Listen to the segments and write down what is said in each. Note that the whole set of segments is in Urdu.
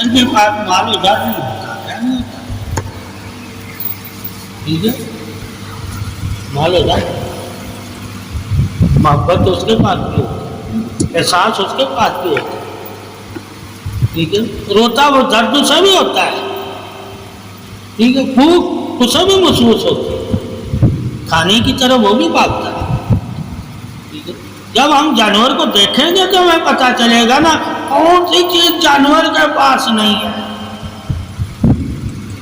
ان کے پاس مال و جان نہیں ہوتا، کیا نہیں ہوتا؟ ٹھیک ہے، مال و جان، محبت اس کے پاس بھی ہوتی، احساس اس کے پاس بھی ہوتا، ٹھیک ہے، روتا وہ درد اسے بھی ہوتا ہے، ٹھیک ہے، بھوک اسے بھی محسوس ہوتی ہے، کھانے کی طرف وہ بھی بھاگتا ہے، ٹھیک ہے۔ جب ہم جانور کو دیکھیں گے تو ہمیں پتہ چلے گا نا کون سی چیز جانور کے پاس نہیں ہے،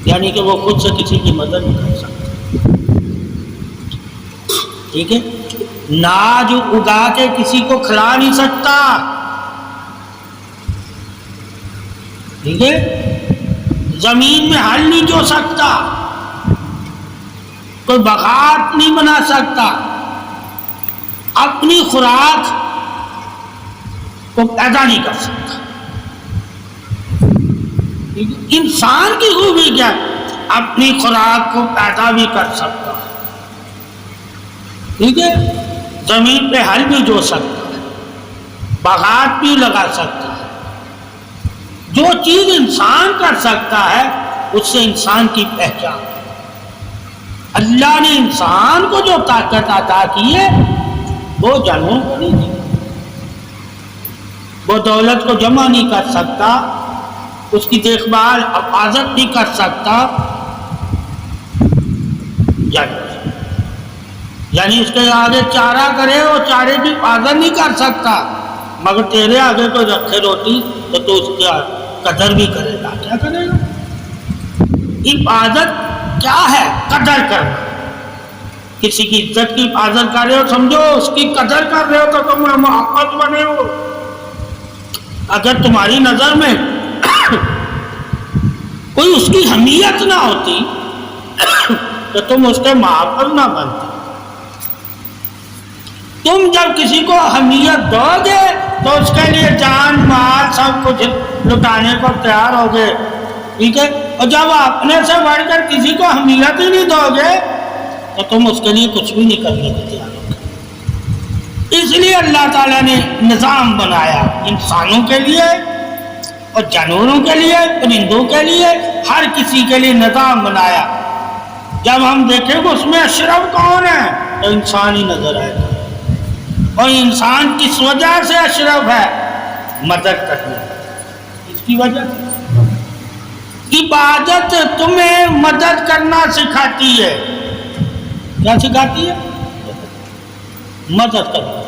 یعنی کہ وہ خود سے کسی کی مدد نہیں کر سکتا، ٹھیک ہے، ناج اگا کے کسی کو کھلا نہیں سکتا، ٹھیک ہے، زمین میں ہل نہیں جو سکتا، کوئی باغات نہیں بنا سکتا، اپنی خوراک کو پیدا نہیں کر سکتا، ٹھیک ہے؟ انسان کی خوبی کیا؟ اپنی خوراک کو پیدا بھی کر سکتا ہے، ٹھیک ہے، زمین پہ ہل بھی جو سکتا ہے، باغات بھی لگا سکتا ہے، جو چیز انسان کر سکتا ہے اس سے انسان کی پہچان ہے۔ اللہ نے انسان کو جو طاقت عطا کی ہے وہ جانوروں کو نہیں دی، وہ دولت کو جمع نہیں کر سکتا، اس کی دیکھ بھال حفاظت نہیں کر سکتا، یعنی اس کے آگے چارہ کرے وہ چارے کی حفاظت نہیں کر سکتا، مگر تیرے آگے کوئی رکھے روٹی تو اس کی قدر بھی کرے گا، کیا کرے گا؟ حفاظت کیا ہے؟ قدر کرنا، کسی کی عزت کی حفاظت کر رہے ہو سمجھو اس کی قدر کر رہے ہو تو تم محبت بنے ہو۔ اگر تمہاری نظر میں کوئی اس کی اہمیت نہ ہوتی تو تم اس کے محبت نہ بنتے۔ تم جب کسی کو اہمیت دو گے تو اس کے لیے جان مال سب کچھ لٹانے کو تیار ہوگے، ٹھیک ہے، اور جب اپنے سے بڑھ کر کسی کو اہمیت ہی نہیں دو گے تو تم اس کے لیے کچھ بھی نہیں کرنے کو تیار ہوگے۔ اس لیے اللہ تعالیٰ نے نظام بنایا انسانوں کے لیے اور جانوروں کے لیے، پرندوں کے لیے، ہر کسی کے لیے نظام بنایا۔ جب ہم دیکھیں گے اس میں اشرف کون ہے تو انسان ہی نظر آئے گا، اور انسان کس وجہ سے اشرف ہے؟ مدد کرنے، اس کی وجہ سے عبادت تمہیں مدد کرنا سکھاتی ہے۔ کیا سکھاتی ہے؟ مدد کرنا،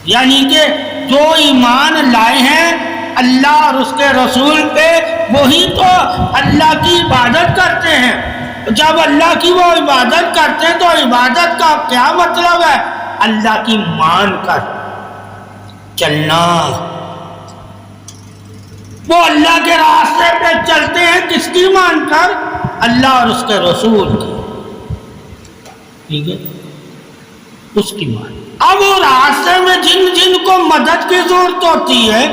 یعنی کہ جو ایمان لائے ہیں اللہ اور اس کے رسول پہ وہی تو اللہ کی عبادت کرتے ہیں۔ جب اللہ کی وہ عبادت کرتے ہیں تو عبادت کا کیا مطلب ہے؟ اللہ کی مان کر چلنا، وہ اللہ کے راستے پہ چلتے ہیں، کس کی مان کر؟ اللہ اور اس کے رسول کی، ٹھیک ہے، اس کی مان۔ اب وہ راستے میں جن جن کو مدد کی ضرورت ہوتی ہے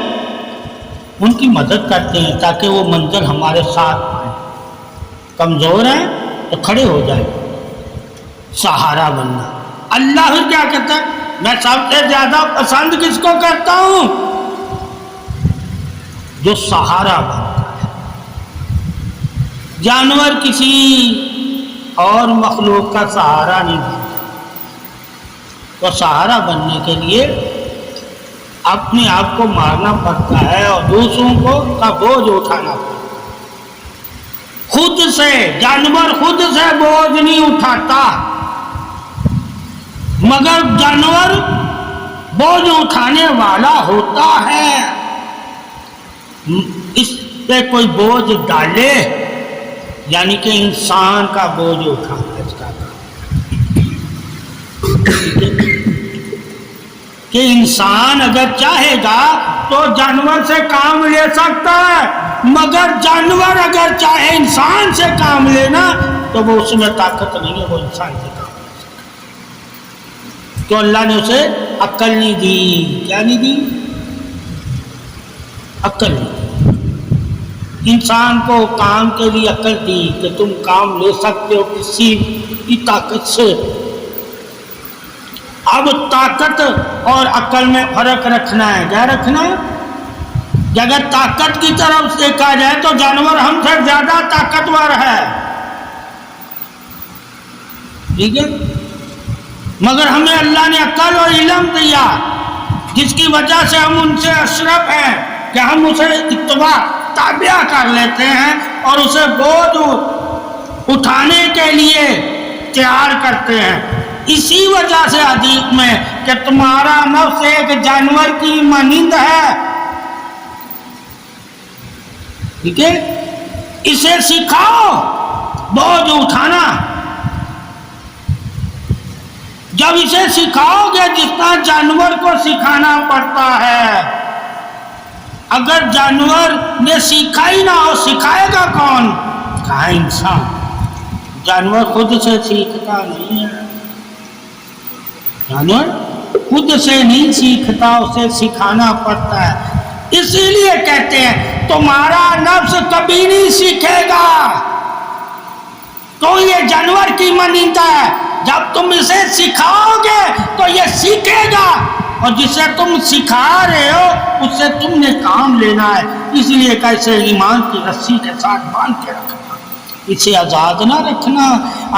ان کی مدد کرتے ہیں تاکہ وہ منزل ہمارے ساتھ آئے۔ کمزور ہیں تو کھڑے ہو جائیں، سہارا بننا۔ اللہ ہی کیا کہتا ہے؟ میں سب سے زیادہ پسند کس کو کرتا ہوں؟ جو سہارا بنتا ہے۔ جانور کسی اور مخلوق کا سہارا نہیں بنتا، تو سہارا بننے کے لیے اپنے آپ کو مارنا پڑتا ہے اور دوسروں کو کا بوجھ اٹھانا پڑتا ہے۔ خود سے جانور خود سے بوجھ نہیں اٹھاتا، مگر جانور بوجھ اٹھانے والا ہوتا ہے۔ اس پہ کوئی بوجھ ڈالے یعنی کہ انسان کا بوجھ اٹھانا اس کا کام، کہ انسان اگر چاہے گا تو جانور سے کام لے سکتا ہے، مگر جانور اگر چاہے انسان سے کام لینا تو وہ اس میں طاقت نہیں ہے، وہ انسان سے کام لے سکتا۔ تو اللہ نے اسے عقل نہیں دی، کیا نہیں دی؟ عقل نہیں دی۔ انسان کو کام کے لیے عقل دی کہ تم کام لے سکتے ہو کسی کی طاقت سے۔ اب طاقت اور عقل میں فرق رکھنا ہے، کیا رکھنا ہے؟ اگر طاقت کی طرف دیکھا جائے تو جانور ہم سے زیادہ طاقتور ہے، ٹھیک ہے، مگر ہمیں اللہ نے عقل اور علم دیا جس کی وجہ سے ہم ان سے اشرف ہیں کہ ہم اسے اتباع تابع کر لیتے ہیں اور اسے بوجھ اٹھانے کے لیے تیار کرتے ہیں۔ اسی وجہ سے حدیث میں کہ تمہارا نفس ایک جانور کی مانند ہے، ٹھیک ہے، اسے سکھاؤ بوجھ اٹھانا۔ جب اسے سکھاؤ گے جس طرح جانور کو سکھانا پڑتا ہے، اگر جانور نے سیکھا ہی نہ ہو سکھائے گا کون؟ کہا انسان۔ جانور خود سے سیکھتا نہیں ہے، جانور خود سے نہیں سیکھتا، اسے سکھانا پڑتا ہے۔ اسی لیے کہتے ہیں تمہارا نفس کبھی نہیں سیکھے گا، تو یہ جانور کی مانند ہے، جب تم اسے سکھاؤ گے تو یہ سیکھے گا، اور جسے تم سکھا رہے ہو اس سے تم نے کام لینا ہے۔ اس لیے کیسے ایمان کی رسی کے ساتھ باندھ کے رکھنا، اسے آزاد نہ رکھنا۔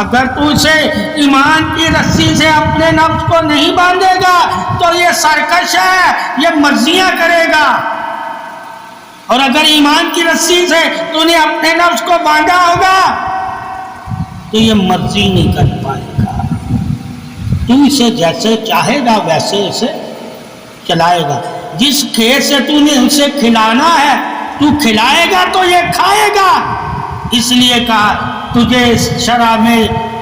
اگر تو اسے ایمان کی رسی سے اپنے نفس کو نہیں باندھے گا تو یہ سرکش ہے، یہ مرضیاں کرے گا، اور اگر ایمان کی رسی سے تو نے اپنے نفس کو باندھا ہوگا تو یہ مرضی نہیں کر پائے گا، تو اسے جیسے چاہے گا ویسے اسے چلائے گا۔ جس کھیت سے تو نے اسے کھلانا ہے تو کھلائے گا تو یہ کھائے گا۔ اس لیے کہا تجھے اس شرع میں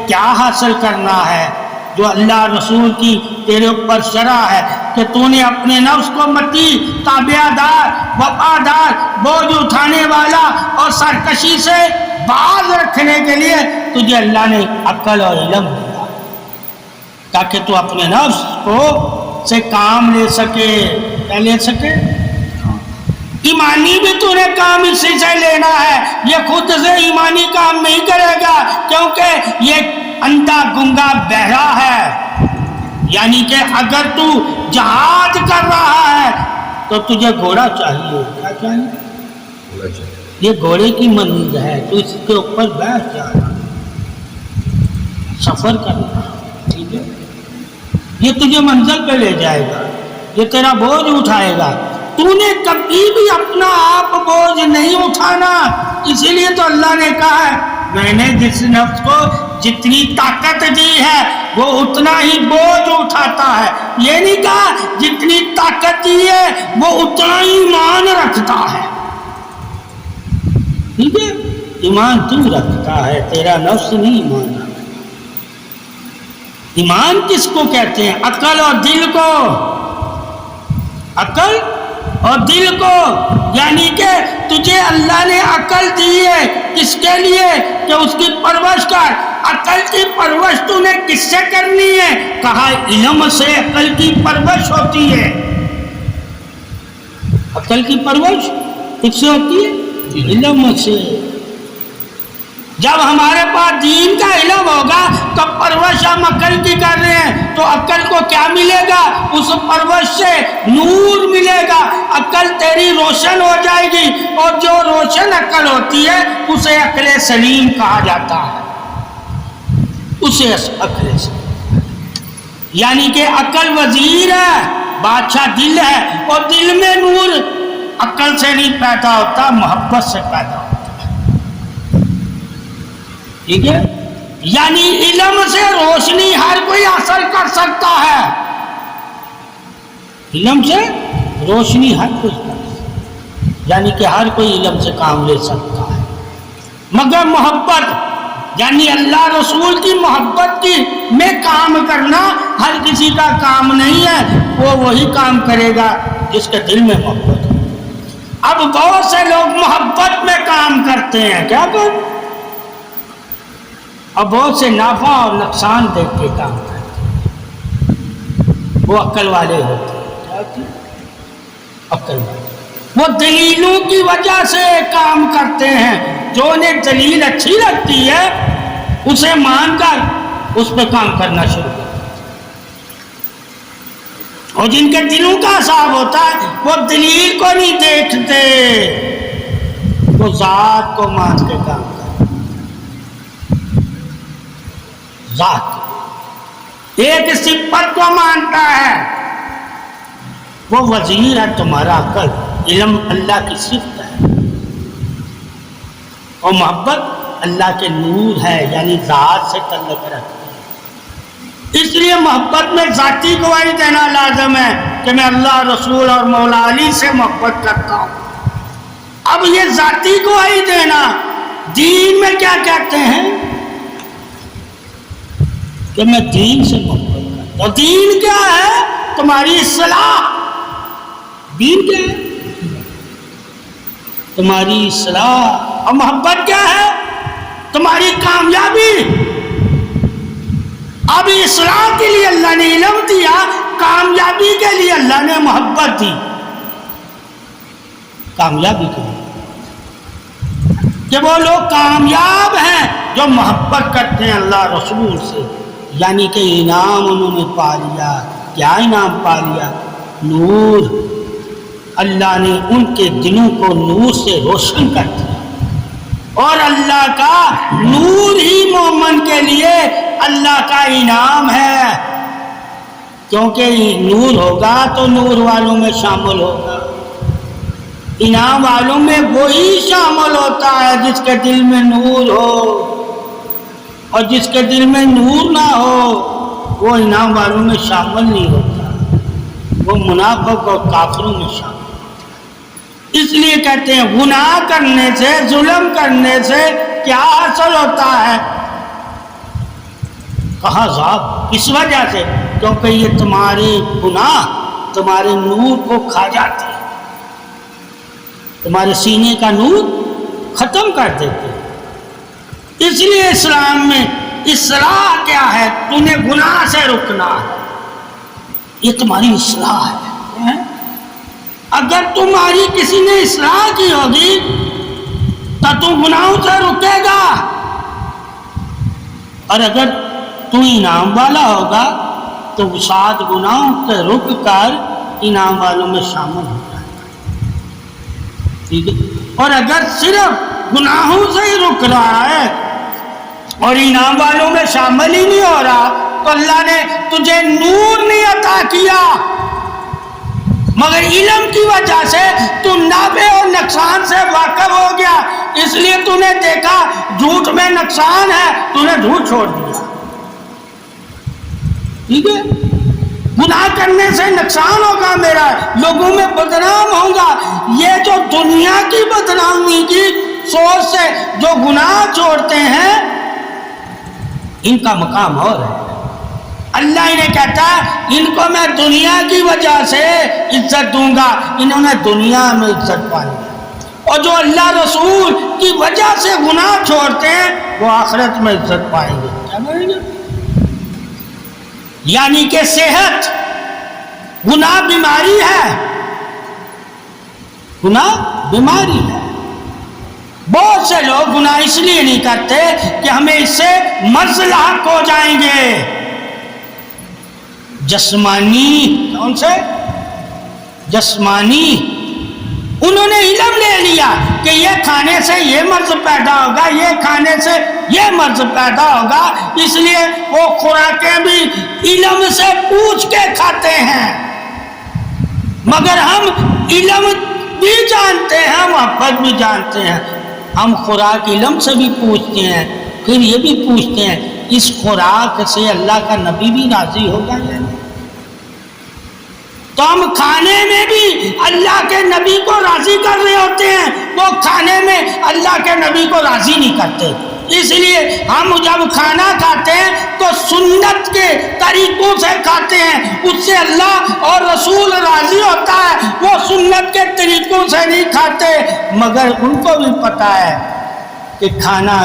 کیا حاصل کرنا ہے، جو اللہ رسول کی تیرے اوپر شرع ہے کہ تو نے اپنے نفس کو متی، تابع دار، وفادار، بوجھ اٹھانے والا اور سرکشی سے باز رکھنے کے لیے تجھے اللہ نے عقل اور علم دیا تاکہ تو اپنے نفس کو سے کام لے سکے۔ کیا لے سکے؟ ایمانی بھی تو نے کام اسی سے لینا ہے، یہ خود سے ایمانی کام نہیں کرے گا کیونکہ یہ اندھا گنگا بہرا ہے۔ یعنی کہ اگر تو جہاد کر رہا ہے تو تجھے گھوڑا چاہیے۔ کیا چاہیے؟ یہ گھوڑے کی مانند ہے، تو اس کے اوپر بیٹھ جا رہا سفر کرنا، ٹھیک ہے، یہ تجھے منزل پہ لے جائے گا، یہ تیرا بوجھ اٹھائے گا۔ تو نے کبھی بھی اپنا آپ بوجھ نہیں اٹھانا، اسی لیے تو اللہ نے کہا ہے میں نے جس نفس کو جتنی طاقت دی ہے وہ اتنا ہی بوجھ اٹھاتا ہے۔ یہ نہیں کہا جتنی طاقت دی ہے وہ اتنا ہی ایمان رکھتا ہے، ٹھیک ہے، ایمان تو رکھتا ہے، تیرا نفس نہیں ایمان رکھتا۔ ایمان کس کو کہتے ہیں؟ عقل اور دل کو، عقل اور دل کو، یعنی کہ تجھے اللہ نے عقل دی ہے کس کے لیے؟ کہ اس کی پرورش کر۔ عقل کی پرورش تو نے کس سے کرنی ہے؟ کہا علم سے عقل کی پرورش ہوتی ہے۔ عقل کی پرورش کس سے ہوتی ہے؟ علم سے۔ جب ہمارے پاس دین کا علم ہوگا تو پرورش ہم عقل کی کر رہے ہیں تو عقل کو کیا ملے گا؟ اس پرورش سے نور ملے گا، عقل تیری روشن ہو جائے گی، اور جو روشن عقل ہوتی ہے اسے عقل سلیم کہا جاتا ہے، اسے عقل سلیم، یعنی کہ عقل وزیر ہے، بادشاہ دل ہے، اور دل میں نور عقل سے نہیں پیدا ہوتا، محبت سے پیدا ہوتا، ٹھیک ہے، یعنی علم سے روشنی ہر کوئی حاصل کر سکتا ہے، علم سے روشنی ہر کوئی کر سکتا ہے، یعنی کہ ہر کوئی علم سے کام لے سکتا ہے، مگر محبت یعنی اللہ رسول کی محبت کی میں کام کرنا ہر کسی کا کام نہیں ہے، وہ وہی کام کرے گا جس کے دل میں محبت ہے۔ اب بہت سے لوگ محبت میں کام کرتے ہیں، کیا کر؟ اب بہت سے نافع اور نقصان دیکھ کے کام کرتے ہیں، وہ عقل والے ہوتے ہیں، کیا عقل والے، وہ دلیلوں کی وجہ سے کام کرتے ہیں، جو انہیں دلیل اچھی لگتی ہے اسے مان کر اس پہ کام کرنا شروع کرتے ہیں۔ اور جن کے دلوں کا حساب ہوتا ہے وہ دلیل کو نہیں دیکھتے، وہ ذات کو مان کے کام کرتے، ذات کو، ایک صفت کو مانتا ہے، وہ وزیر ہے تمہارا عقل، علم اللہ کی صفت ہے، اور محبت اللہ کے نور ہے، یعنی ذات سے تعلق رکھتی ہے۔ اس لیے محبت میں ذاتی گواہی دینا لازم ہے کہ میں اللہ، رسول اور مولا علی سے محبت کرتا ہوں۔ اب یہ ذاتی گواہی دینا دین میں کیا کہتے ہیں کہ میں دین سے محبت کرتا ہوں۔ دین کیا ہے؟ تمہاری اصلاح۔ دین کیا ہے؟ تمہاری اصلاح۔ اور محبت کیا ہے؟ تمہاری کامیابی۔ اب اصلاح کے لیے اللہ نے علم دیا، کامیابی کے لیے اللہ نے محبت دی۔ کامیابی کے لیے کہ وہ لوگ کامیاب ہیں جو محبت کرتے ہیں اللہ رسول سے، یعنی کہ انعام انہوں نے پا لیا۔ کیا انعام پا لیا؟ نور۔ اللہ نے ان کے دلوں کو نور سے روشن کر دیا، اور اللہ کا نور ہی مومن کے لیے اللہ کا انعام ہے، کیونکہ نور ہوگا تو نور والوں میں شامل ہوگا۔ انعام والوں میں وہی شامل ہوتا ہے جس کے دل میں نور ہو، اور جس کے دل میں نور نہ ہو وہ انعام والوں میں شامل نہیں ہوتا، وہ منافق اور کافروں میں شامل۔ اس لیے کہتے ہیں گناہ کرنے سے، ظلم کرنے سے کیا حاصل ہوتا ہے؟ کہا عذاب، اس وجہ سے کیونکہ یہ تمہارے گناہ تمہارے نور کو کھا جاتے ہیں، تمہارے سینے کا نور ختم کر دیتے ہیں۔ اس لیے اسلام میں اصلاح کیا ہے؟ تو نے گناہ سے رکنا ہے، یہ تمہاری اصلاح ہے۔ اگر تمہاری کسی نے اصلاح کی ہوگی تو تم گناہوں سے رکے گا، اور اگر تو انعام والا ہوگا تو سات گناہوں سے رک کر انعام والوں میں شامل ہو جائے گا، ٹھیک ہے؟ اور اگر صرف گناہوں سے ہی رک رہا ہے اور انعام والوں میں شامل ہی نہیں ہو رہا تو اللہ نے تجھے نور نہیں عطا کیا، مگر علم کی وجہ سے تو نافع اور نقصان سے واقف ہو گیا، اس لیے تو نے دیکھا جھوٹ میں نقصان ہے، تو نے جھوٹ چھوڑ دیا، ٹھیک ہے؟ گناہ کرنے سے نقصان ہوگا میرا، لوگوں میں بدنام ہوگا۔ یہ جو دنیا کی بدنامی کی سوچ سے جو گناہ چھوڑتے ہیں ان کا مقام اور ہے۔ اللہ انہیں کہتا ہے ان کو میں دنیا کی وجہ سے عزت دوں گا، انہوں نے دنیا میں عزت پائی، اور جو اللہ رسول کی وجہ سے گناہ چھوڑتے ہیں وہ آخرت میں عزت پائیں گے۔ کیا پائیں گے؟ یعنی کہ صحت، گناہ بیماری ہے، گناہ بیماری ہے۔ بہت سے لوگ گناہ اس لیے نہیں کرتے کہ ہمیں اس سے مرض لاحق ہو جائیں گے، جسمانی، کون سے؟ جسمانی۔ انہوں نے علم لے لیا کہ یہ کھانے سے یہ مرض پیدا ہوگا، یہ کھانے سے یہ مرض پیدا ہوگا، اس لیے وہ خوراکیں بھی علم سے پوچھ کے کھاتے ہیں۔ مگر ہم علم بھی جانتے ہیں، محبت بھی جانتے ہیں، ہم خوراک علم سے بھی پوچھتے ہیں، پھر یہ بھی پوچھتے ہیں اس خوراک سے اللہ کا نبی بھی راضی ہوگا یا نہیں؟ تو ہم کھانے میں بھی اللہ کے نبی کو راضی کر رہے ہوتے ہیں، وہ کھانے میں اللہ کے نبی کو راضی نہیں کرتے۔ اس لیے ہم جب کھانا کھاتے ہیں تو سنت کے طریقوں سے کھاتے ہیں، اس سے اللہ اور رسول راضی ہوتا ہے، وہ سنت کے طریقوں سے نہیں کھاتے۔ مگر ان کو بھی پتہ ہے کہ کھانا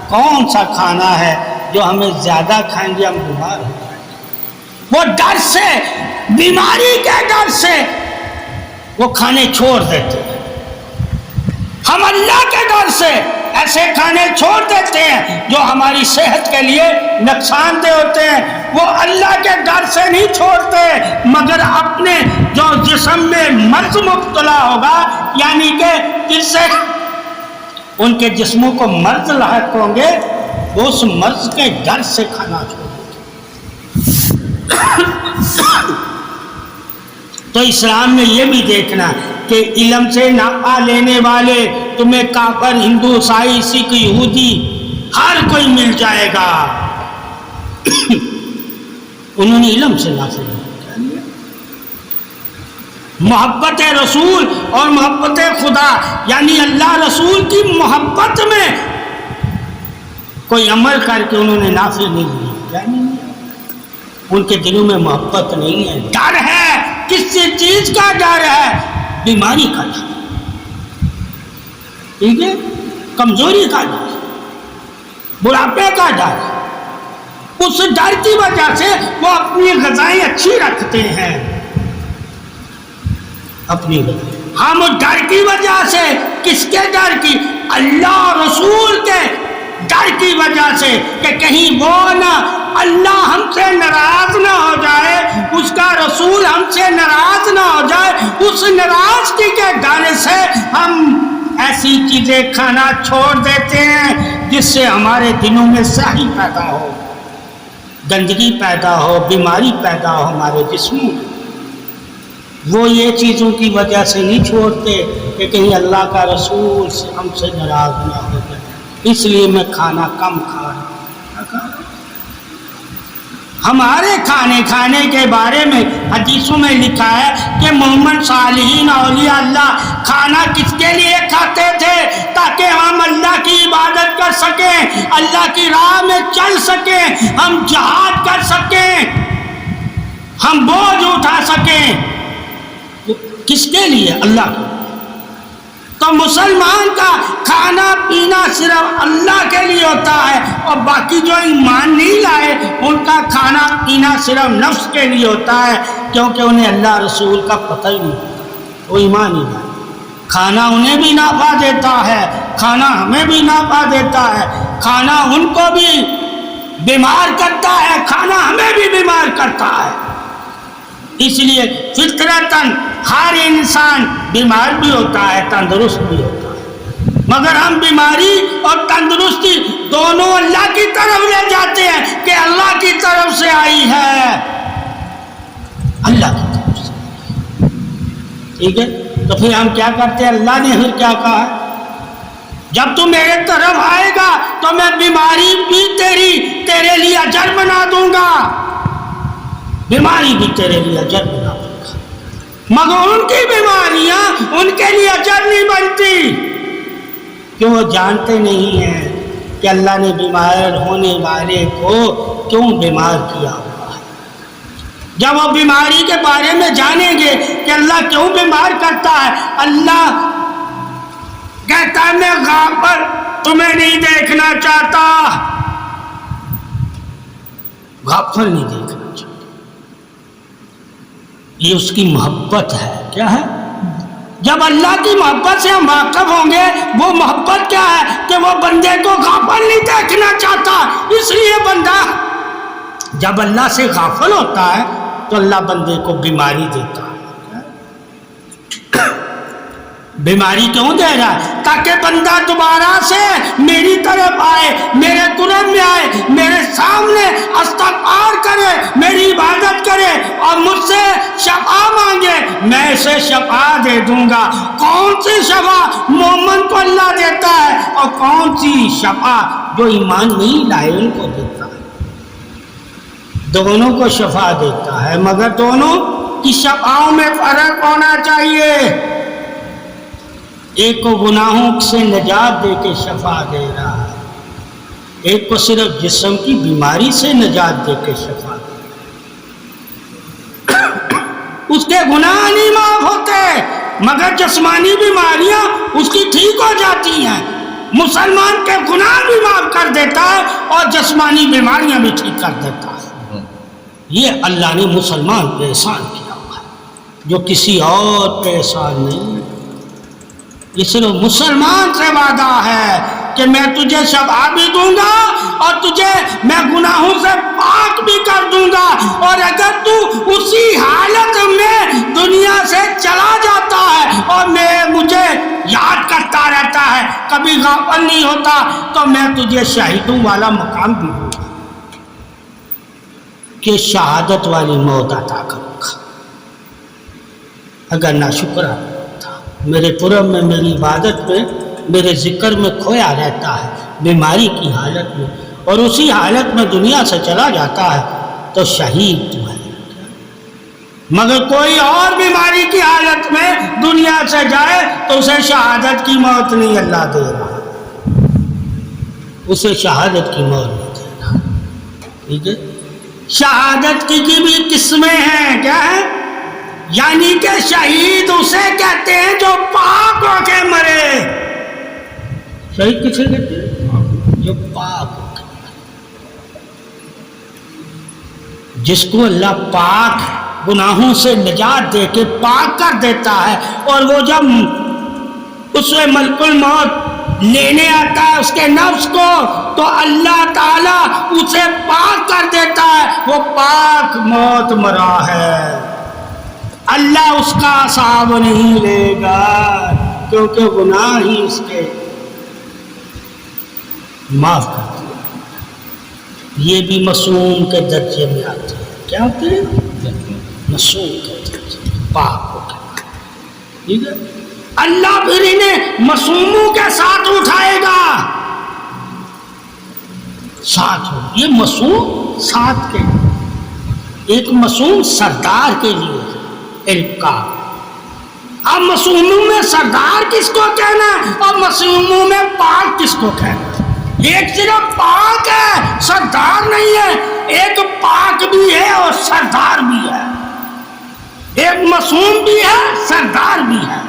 کون سا کھانا ہے جو ہمیں زیادہ کھائیں گے ہم بیمار ہو جائیں گے، وہ ڈر سے، بیماری کے ڈر سے وہ کھانے چھوڑ دیتے ہیں۔ ہم اللہ کے ڈر سے ایسے کھانے چھوڑ دیتے ہیں جو ہماری صحت کے لیے نقصان دہ ہوتے ہیں، وہ اللہ کے ڈر سے نہیں چھوڑتے، مگر اپنے جو جسم میں مرض مبتلا ہوگا، یعنی کہ جس سے ان کے جسموں کو مرض لاحق ہوں گے، وہ اس مرض کے ڈر سے کھانا چھوڑ دیں۔ تو اسلام میں یہ بھی دیکھنا کہ علم سے نفع لینے والے تمہیں کافر، ہندو، عیسائی، سکھ، یہودی ہر کوئی مل جائے گا، انہوں نے علم سے نافع لیا۔ محبت رسول اور محبت خدا، یعنی اللہ رسول کی محبت میں کوئی عمل کر کے انہوں نے نافع نہیں لیا، کیا نہیں لیا؟ ان کے دلوں میں محبت نہیں ہے، ڈر ہے۔ کس چیز کا ڈر ہے؟ بیماری کا ڈر، ٹھیک ہے، کمزوری کا ڈر، بڑھاپے کا ڈر۔ اس ڈر کی وجہ سے وہ اپنی غذائیں اچھی رکھتے ہیں، اپنی غذائیں۔ ہم ڈر کی وجہ سے، کس کے ڈر کی؟ اللہ رسول کے ڈر کی وجہ سے، کہ کہیں وہ نہ اللہ ہم سے ناراض نہ ہو جائے، اس کا رسول ہم سے ناراض نہ ہو جائے، اس ناراضگی کے ڈر سے ہم ایسی چیزیں کھانا چھوڑ دیتے ہیں جس سے ہمارے دلوں میں سہی پیدا ہو، گندگی پیدا ہو، بیماری پیدا ہو ہمارے جسموں میں۔ وہ یہ چیزوں کی وجہ سے نہیں چھوڑتے کہ کہیں اللہ کا رسول ہم سے ناراض نہ ہو جائے، اس لیے میں کھانا کم کھا رہا ہوں۔ ہمارے کھانے کے بارے میں حدیثوں میں لکھا ہے کہ محمد صالحین اولیاء اللہ کھانا کس کے لیے کھاتے تھے؟ تاکہ ہم اللہ کی عبادت کر سکیں، اللہ کی راہ میں چل سکیں، ہم جہاد کر سکیں، ہم بوجھ اٹھا سکیں۔ کس کے لیے؟ اللہ کے۔ تو مسلمان کا کھانا پینا صرف اللہ کے لیے ہوتا ہے، اور باقی جو ایمان نہیں لائے ان کا کھانا پینا صرف نفس کے لیے ہوتا ہے، کیونکہ انہیں اللہ رسول کا پتہ ہی نہیں ہوتا، وہ ایمان نہیں لائے۔ کھانا انہیں بھی نفع دیتا ہے، کھانا ہمیں بھی نفع دیتا ہے، کھانا ان کو بھی بیمار کرتا ہے، کھانا ہمیں بھی بیمار کرتا ہے۔ اس لیے فطرتاً ہر انسان بیمار بھی ہوتا ہے، تندرست بھی ہوتا ہے، مگر ہم بیماری اور تندرستی دونوں اللہ کی طرف لے جاتے ہیں کہ اللہ کی طرف سے آئی ہے، اللہ کی طرف سے، ٹھیک ہے۔ تو پھر ہم کیا کرتے ہیں؟ اللہ نے پھر کیا کہا؟ جب تو میرے طرف آئے گا تو میں بیماری بھی تیرے لیے اجر بنا دوں گا، بیماری بھی تیرے لیے اجر بنا دوں گا، مگر ان کی بیماریاں ان کے لیے اجر نہیں بنتی، کہ وہ جانتے نہیں ہیں کہ اللہ نے بیمار ہونے والے کو کیوں بیمار کیا ہوا ہے۔ جب وہ بیماری کے بارے میں جانیں گے کہ اللہ کیوں بیمار کرتا ہے، اللہ کہتا ہے میں غافل تمہیں نہیں دیکھنا چاہتا، غافل نہیں دیکھنا چاہتا، یہ اس کی محبت ہے۔ کیا ہے؟ جب اللہ کی محبت سے ہم واقف ہوں گے، وہ محبت کیا ہے کہ وہ بندے کو غافل نہیں دیکھنا چاہتا، اس لیے بندہ جب اللہ سے غافل ہوتا ہے تو اللہ بندے کو بیماری دیتا ہے۔ بیماری کیوں دے رہا ہے؟ تاکہ بندہ دوبارہ سے میری طرف آئے، میرے قرب میں آئے، میرے سامنے استغفار کرے، میری عبادت کرے اور مجھ سے شفا مانگے، میں اسے شفا دے دوں گا۔ کون سی شفا مومن کو اللہ دیتا ہے، اور کون سی شفا جو ایمان نہیں لائے ان کو دیتا ہے؟ دونوں کو شفا دیتا ہے، مگر دونوں کی شفاؤں میں فرق ہونا چاہیے۔ ایک کو گناہوں سے نجات دے کے شفا دے رہا ہے، ایک کو صرف جسم کی بیماری سے نجات دے کے شفا دے رہا ہے۔ اس کے گناہ نہیں معاف ہوتے، مگر جسمانی بیماریاں اس کی ٹھیک ہو جاتی ہیں۔ مسلمان کے گناہ بھی معاف کر دیتا ہے اور جسمانی بیماریاں بھی ٹھیک کر دیتا ہے۔ یہ اللہ نے مسلمان پہ احسان کیا ہوا ہے، جو کسی اور پہ احسان نہیں۔ یہ صرف مسلمان سے وعدہ ہے کہ کہ میں تجھے شفا بھی دوں گا اور تجھے میں گناہوں سے پاک بھی کر دوں گا، اور اگر تو اسی حالت میں دنیا سے چلا جاتا ہے اور مجھے یاد کرتا رہتا ہے، کبھی غافل نہیں ہوتا، تو میں تجھے شہیدوں والا مقام بھی دوں گا کہ شہادت والی موت عطا کروں گا۔ اگر ناشکر تھا، میرے قرب میں، میری عبادت میں، میرے ذکر میں کھویا رہتا ہے بیماری کی حالت میں، اور اسی حالت میں دنیا سے چلا جاتا ہے، تو شہید تو ہے۔ مگر کوئی اور بیماری کی حالت میں دنیا سے جائے تو اسے شہادت کی موت نہیں اللہ دے رہا، اسے شہادت کی موت نہیں دے رہا۔ ٹھیک ہے، شہادت کی بھی قسمیں ہیں، کیا ہے؟ یعنی کہ شہید اسے کہتے ہیں جو پاک ہو کے مرے۔ شہید کسے کہتے ہیں؟ جو پاک ہو کے مرے، جس کو اللہ پاک گناہوں سے نجات دے کے پاک کر دیتا ہے، اور وہ جب اس میں ملک الموت لینے آتا ہے اس کے نفس کو، تو اللہ تعالیٰ اسے پاک کر دیتا ہے، وہ پاک موت مرا ہے۔ اللہ اس کا حساب نہیں لے گا، کیونکہ گناہ ہی اس کے معاف کر دیا۔ یہ بھی معصوم کے درجے میں آتے ہیں۔ کیا ہوتے ہیں؟ معصوم کے درجے، پاک ہو کے۔ ٹھیک ہے، اللہ پھر انہیں معصوموں کے ساتھ اٹھائے گا، ساتھ ہو۔ یہ معصوم ساتھ کے، ایک معصوم سردار کے لیے علم کا۔ اب معصوموں میں سردار کس کو کہنا ہے اور معصوموں میں پاک کس کو کہنا ہے؟ ایک صرف پاک ہے، سردار نہیں ہے۔ ایک پاک بھی ہے اور سردار بھی ہے، ایک معصوم بھی ہے، سردار بھی ہے۔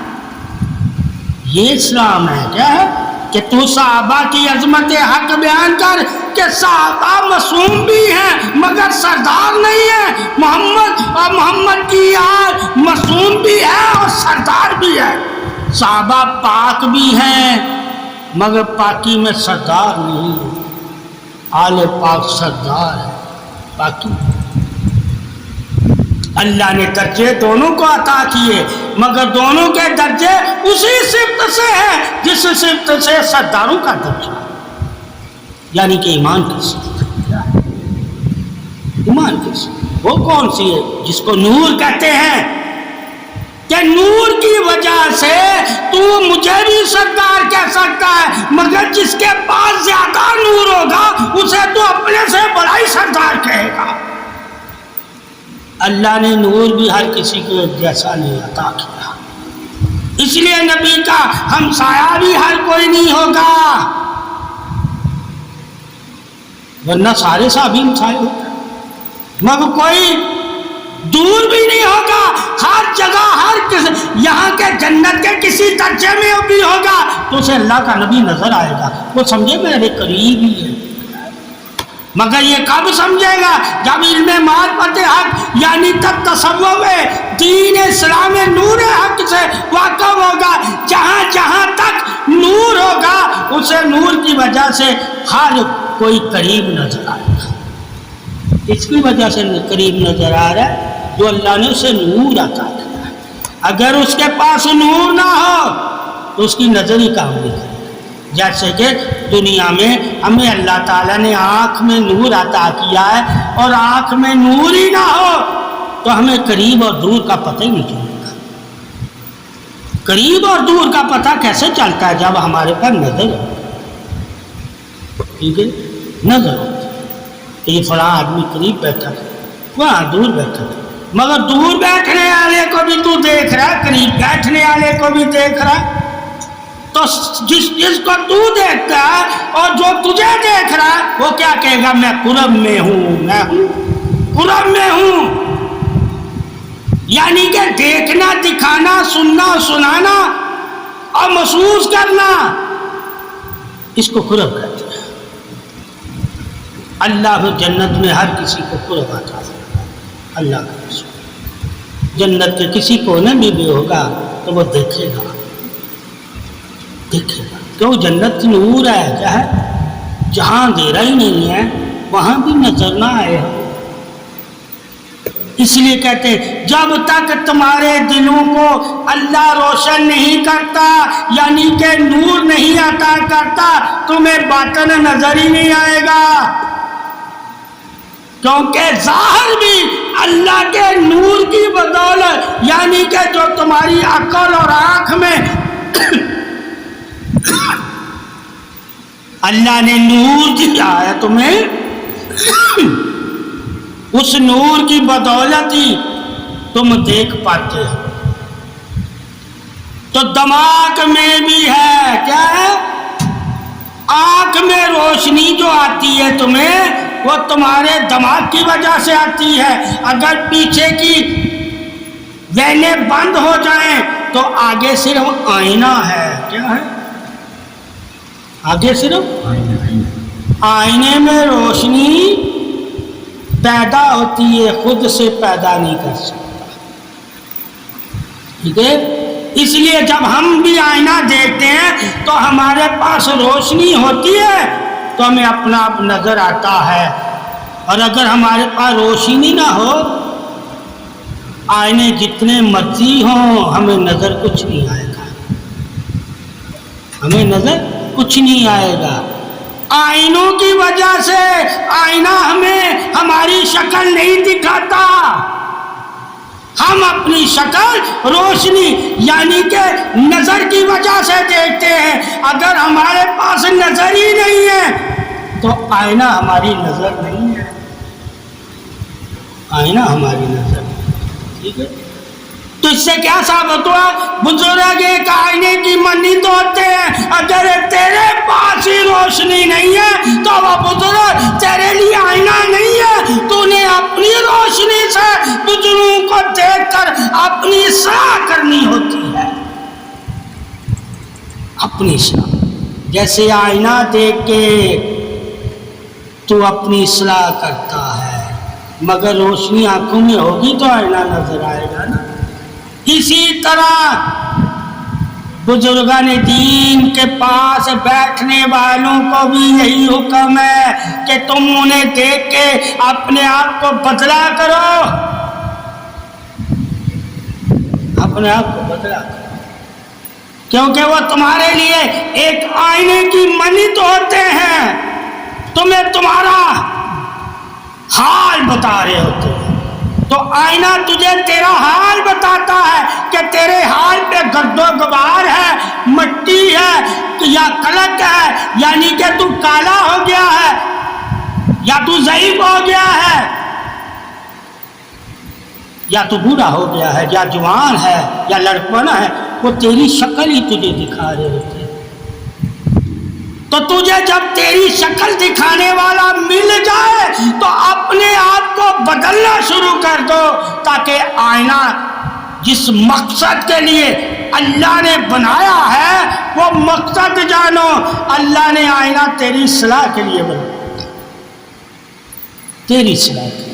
یہ اسلام ہے، کیا ہے؟ کہ تو صحابہ کی عظمت حق بیان کر کہ صحابہ معصوم بھی ہیں مگر سردار نہیں ہے۔ محمد کی یاد معصوم بھی ہے اور سردار بھی ہے۔ صحابہ پاک بھی ہیں مگر پاکی میں سردار نہیں ہے۔ آل پاک سردار ہے، پاکی۔ اللہ نے درجے دونوں کو عطا کیے، مگر دونوں کے درجے اسی صفت سے ہیں جس صفت سے سرداروں کا درجہ ہے، یعنی کہ ایمان کی صفت۔ ایمان کی صفت وہ کون سی ہے؟ جس کو نور کہتے ہیں، کہ نور کی وجہ سے تو مجھے بھی سردار کہہ سکتا ہے، مگر جس کے پاس زیادہ نور ہوگا اسے تو اپنے سے بڑا ہی سردار کہے گا۔ اللہ نے نور بھی ہر کسی کو جیسا نہیں عطا کیا، اس لیے نبی کا ہمسایہ بھی ہر کوئی نہیں ہوگا، ورنہ سارے صحابی ہمسائے ہوتے ہیں، مگر کوئی دور بھی نہیں ہوگا۔ ہر جگہ یہاں کے جنت کے کسی درجے میں بھی ہوگا تو اسے اللہ کا نبی نظر آئے گا، وہ سمجھے میرے قریب ہی ہے۔ مگر یہ کب سمجھے گا؟ جب علم معرفت حق یعنی تب تصوف دین اسلام نور حق سے واقف ہوگا۔ جہاں جہاں تک نور ہوگا اسے نور کی وجہ سے ہر کوئی قریب نظر آئے گا۔ اس کی وجہ سے قریب نظر آ رہا ہے جو اللہ نے اسے نور عطا کیا۔ اگر اس کے پاس نور نہ ہو تو اس کی نظر ہی کام نہیں کرے۔ جیسے کہ دنیا میں ہمیں اللہ تعالیٰ نے آنکھ میں نور عطا کیا ہے، اور آنکھ میں نور ہی نہ ہو تو ہمیں قریب اور دور کا پتہ ہی نہیں چلے گا۔ قریب اور دور کا پتہ کیسے چلتا ہے؟ جب ہمارے پر نظر ہو، ٹھیک ہے، نظر ہو کہ یہ فلاں آدمی قریب بیٹھا ہے، وہاں دور بیٹھا ہے، مگر دور بیٹھنے والے کو بھی تو دیکھ رہا ہے، قریب بیٹھنے والے کو بھی دیکھ رہا ہے، تو جس کو تو دیکھتا ہے اور جو تجھے دیکھ رہا ہے وہ کیا کہے گا؟ میں قرب میں ہوں، میں ہوں قرب میں ہوں۔ یعنی کہ دیکھنا، دکھانا، سننا، سنانا اور محسوس کرنا، اس کو قرب کہتے ہیں۔ اللہ جنت میں ہر کسی کو قرب عطا کرتا ہے، اللہ کا رسول جنت کے کسی کونے میں بھی ہوگا تو وہ دیکھے گا، دیکھے گا کیوں جنت نور ہے، کیا ہے؟ جہاں اندھیرا ہی نہیں ہے وہاں بھی نظر نہ آئے. اس لیے کہتے ہیں جب تک تمہارے دلوں کو اللہ روشن نہیں کرتا، یعنی کہ نور نہیں عطا کرتا، تمہیں باطن نظر ہی نہیں آئے گا. کیونکہ ظاہر بھی اللہ کے نور کی بدولت، یعنی کہ جو تمہاری عقل اور آنکھ میں اللہ نے نور دیا ہے تمہیں، اس نور کی بدولت ہی تم دیکھ پاتے ہو. تو دماغ میں بھی ہے، کیا ہے؟ آنکھ میں روشنی جو آتی ہے تمہیں، وہ تمہارے دماغ کی وجہ سے آتی ہے. اگر پیچھے کی وینیں بند ہو جائیں تو آگے صرف آئینہ ہے. کیا ہے؟ آگے صرف آئینے میں روشنی پیدا ہوتی ہے، خود سے پیدا نہیں کر سکتا. ٹھیک ہے؟ اس لیے جب ہم بھی آئینہ دیکھتے ہیں تو ہمارے پاس روشنی ہوتی ہے تو ہمیں اپنا آپ نظر آتا ہے. اور اگر ہمارے پاس روشنی نہ ہو، آئینے جتنے مرضی ہوں، ہمیں نظر کچھ نہیں آئے گا. ہمیں نظر کچھ نہیں آئے گا. آئینوں کی وجہ سے آئینہ ہمیں ہماری شکل نہیں دکھاتا. ہم اپنی شکل روشنی یعنی کہ نظر کی وجہ سے دیکھتے ہیں. اگر ہمارے پاس نظر ہی نہیں ہے تو آئینہ ہماری نظر نہیں ہے. آئینہ ہماری نظر نہیں. ٹھیک ہے؟ تو اس سے کیا ثابت ہوا؟ بزرگ ایک آئینے کی مانند ہوتے ہیں. اگر تیرے پاس ہی روشنی نہیں ہے تو وہ بزرگ تیرے لیے آئینہ نہیں ہے. تو نے اپنی روشنی سے بزرگوں کو دیکھ کر اپنی اصلاح کرنی ہوتی ہے. اپنی اصلاح، جیسے آئینہ دیکھ کے تو اپنی اصلاح کرتا ہے، مگر روشنی آنکھوں میں ہوگی تو آئینہ نظر آئے گا نا. اسی طرح بزرگان دین کے پاس بیٹھنے والوں کو بھی یہی حکم ہے کہ تم انہیں دیکھ کے اپنے آپ کو بدلا کرو. اپنے آپ کو بدلا کرو، کیونکہ وہ تمہارے لیے ایک آئینے کی مانند ہوتے ہیں. تمہیں تمہارا حال بتا رہے ہوتے ہیں. تو آئینہ تجھے تیرا حال بتاتا ہے کہ تیرے حال پہ گرد و غبار ہے، مٹی ہے یا کلک ہے، یعنی کہ تو کالا ہو گیا ہے یا تو ضعیف ہو گیا ہے یا تو بوڑھا ہو گیا ہے یا جوان ہے یا لڑکپنا ہے. وہ تیری شکل ہی تجھے دکھا رہے ہوتے ہیں. تو تجھے جب تیری شکل دکھانے والا مل جائے تو اپنے آپ کو بدلنا شروع کر دو، تاکہ آئینہ جس مقصد کے لیے اللہ نے بنایا ہے وہ مقصد جانو. اللہ نے آئینہ تیری اصلاح کے لیے بنایا، تیری اصلاح کے لیے.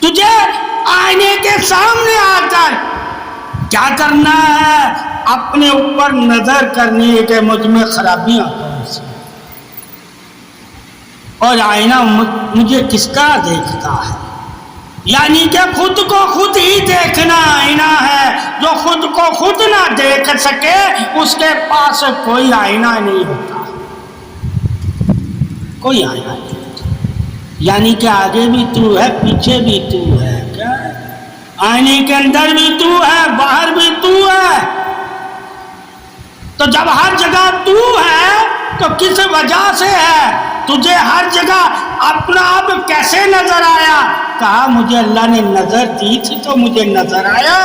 تجھے آئینے کے سامنے آ کر کیا کرنا ہے؟ اپنے اوپر نظر کرنی ہے کہ مجھ میں خرابیاں کون سی، اور آئینہ مجھے کس طرح دیکھتا ہے. یعنی کہ خود کو خود ہی دیکھنا آئینہ ہے. جو خود کو خود نہ دیکھ سکے اس کے پاس کوئی آئینہ نہیں ہوتا، کوئی آئینہ نہیں ہوتا. یعنی کہ آگے بھی تو ہے، پیچھے بھی تو ہے. کیا ہے؟ آئینے کے اندر بھی تو ہے، باہر بھی تو ہے. تو جب ہر جگہ تو ہے تو کس وجہ سے ہے؟ تجھے ہر جگہ اپنا آپ کیسے نظر آیا؟ کہا مجھے اللہ نے نظر دی تھی تو مجھے نظر آیا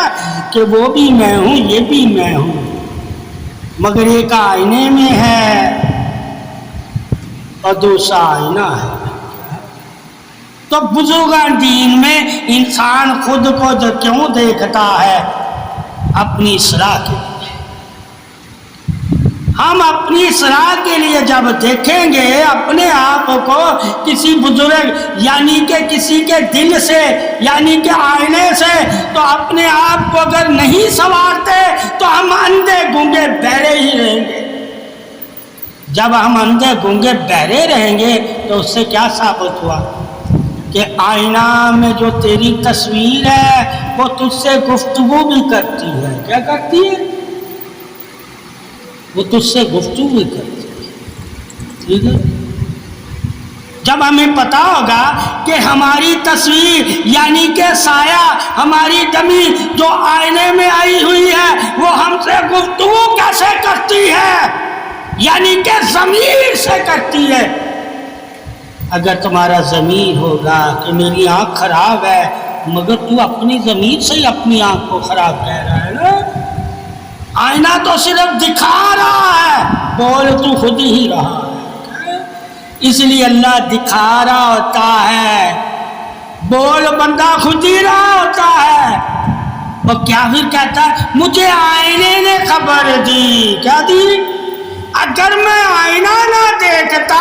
کہ وہ بھی میں ہوں، یہ بھی میں ہوں، مگر ایک آئینے میں ہے اور دوسرا آئینہ ہے. تو بزرگان دین میں انسان خود کو جو کیوں دیکھتا ہے؟ اپنی اصلاح کے لیے. ہم اپنی اصلاح کے لیے جب دیکھیں گے اپنے آپ کو کسی بزرگ یعنی کہ کسی کے دل سے یعنی کہ آئینے سے، تو اپنے آپ کو اگر نہیں سنوارتے تو ہم اندھے گونگے بہرے ہی رہیں گے. جب ہم اندھے گونگے بہرے رہیں گے تو اس سے کیا ثابت ہوا کہ آئینہ میں جو تیری تصویر ہے وہ تجھ سے گفتگو بھی کرتی ہے. کیا کرتی ہے؟ وہ تجھ سے گفتگو بھی کرتی ہے. ٹھیک ہے. جب ہمیں پتا ہوگا کہ ہماری تصویر یعنی کہ سایہ ہماری ڈمی جو آئینے میں آئی ہوئی ہے وہ ہم سے گفتگو کیسے کرتی ہے، یعنی کہ ضمیر سے کرتی ہے. اگر تمہارا ضمیر ہوگا کہ میری آنکھ خراب ہے، مگر تو اپنی ضمیر سے ہی اپنی آنکھ کو خراب کہہ رہا ہے نا. آئینہ تو صرف دکھا رہا ہے، بول تو خود ہی رہا ہے. اس لیے اللہ دکھا رہا ہوتا ہے، بول بندہ خود ہی رہا ہوتا ہے. اور کیا پھر کہتا ہے مجھے آئینے نے خبر دی. کیا دی؟ اگر میں آئینہ نہ دیکھتا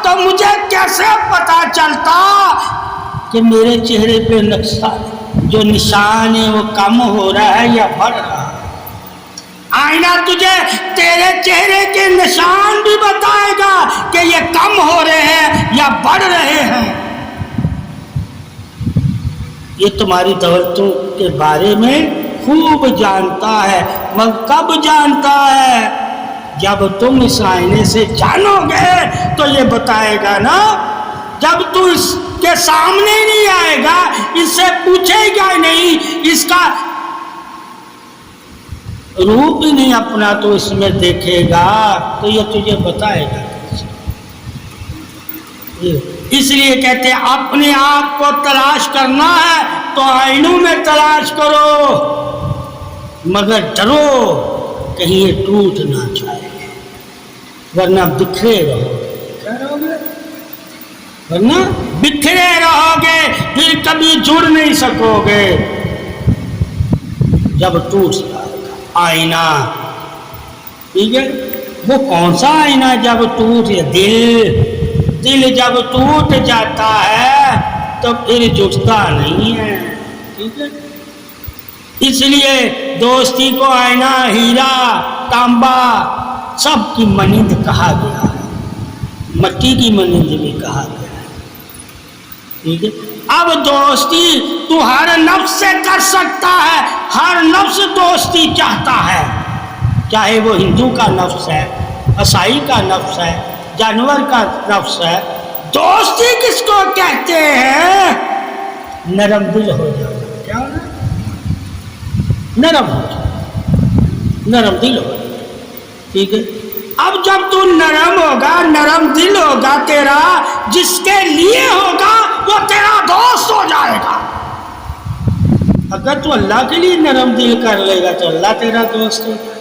تو مجھے کیسے پتا چلتا کہ میرے چہرے پہ جو نشان ہے وہ کم ہو رہا ہے یا بڑھ رہا ہے. آئینہ تجھے تیرے چہرے کے نشان بھی بتائے گا کہ یہ کم ہو رہے ہیں یا بڑھ رہے ہیں. یہ تمہاری دولتوں کے بارے میں خوب جانتا ہے. مگر کب جانتا ہے؟ جب تم اس آئینے سے جانو گے تو یہ بتائے گا نا. جب تو اس کے سامنے نہیں آئے گا، اس سے پوچھے گا نہیں، اس کا روپ ہی نہیں اپنا تو اس میں دیکھے گا تو یہ تجھے بتائے گا. اس لیے کہتے ہیں اپنے آپ کو تلاش کرنا ہے تو آئینوں میں تلاش کرو، مگر ڈرو کہیں یہ ٹوٹ نہ جائے، ورنہ بکھرے رہو گے. کیا رہو گے؟ ورنہ بکھرے رہو گے، پھر کبھی جڑ نہیں سکو گے جب ٹوٹ جائے گا آئینہ. ٹھیک ہے. وہ کون سا آئینہ جب ٹوٹ؟ دل جب ٹوٹ جاتا ہے تو پھر جڑتا نہیں ہے. ٹھیک ہے. اس لیے دوستی کو آئینہ، ہیرا، تانبا سب کی مانند کہا گیا ہے، مٹی کی مانند بھی کہا گیا ہے. ٹھیک ہے. اب دوستی تو ہر نفس سے کر سکتا ہے. ہر نفس دوستی چاہتا ہے، چاہے وہ ہندو کا نفس ہے، عیسائی کا نفس ہے، جانور کا نفس ہے. دوستی کس کو کہتے ہیں؟ نرم دل ہو جانا. کیا ہونا؟ نرم ہو جانا، نرم دل ہو جانا. ٹھیک ہے. اب جب تو نرم ہوگا، نرم دل ہوگا تیرا، جس کے لیے ہوگا وہ تیرا دوست ہو جائے گا. اگر تو اللہ کے لیے نرم دل کر لے گا تو اللہ تیرا دوست ہوگا.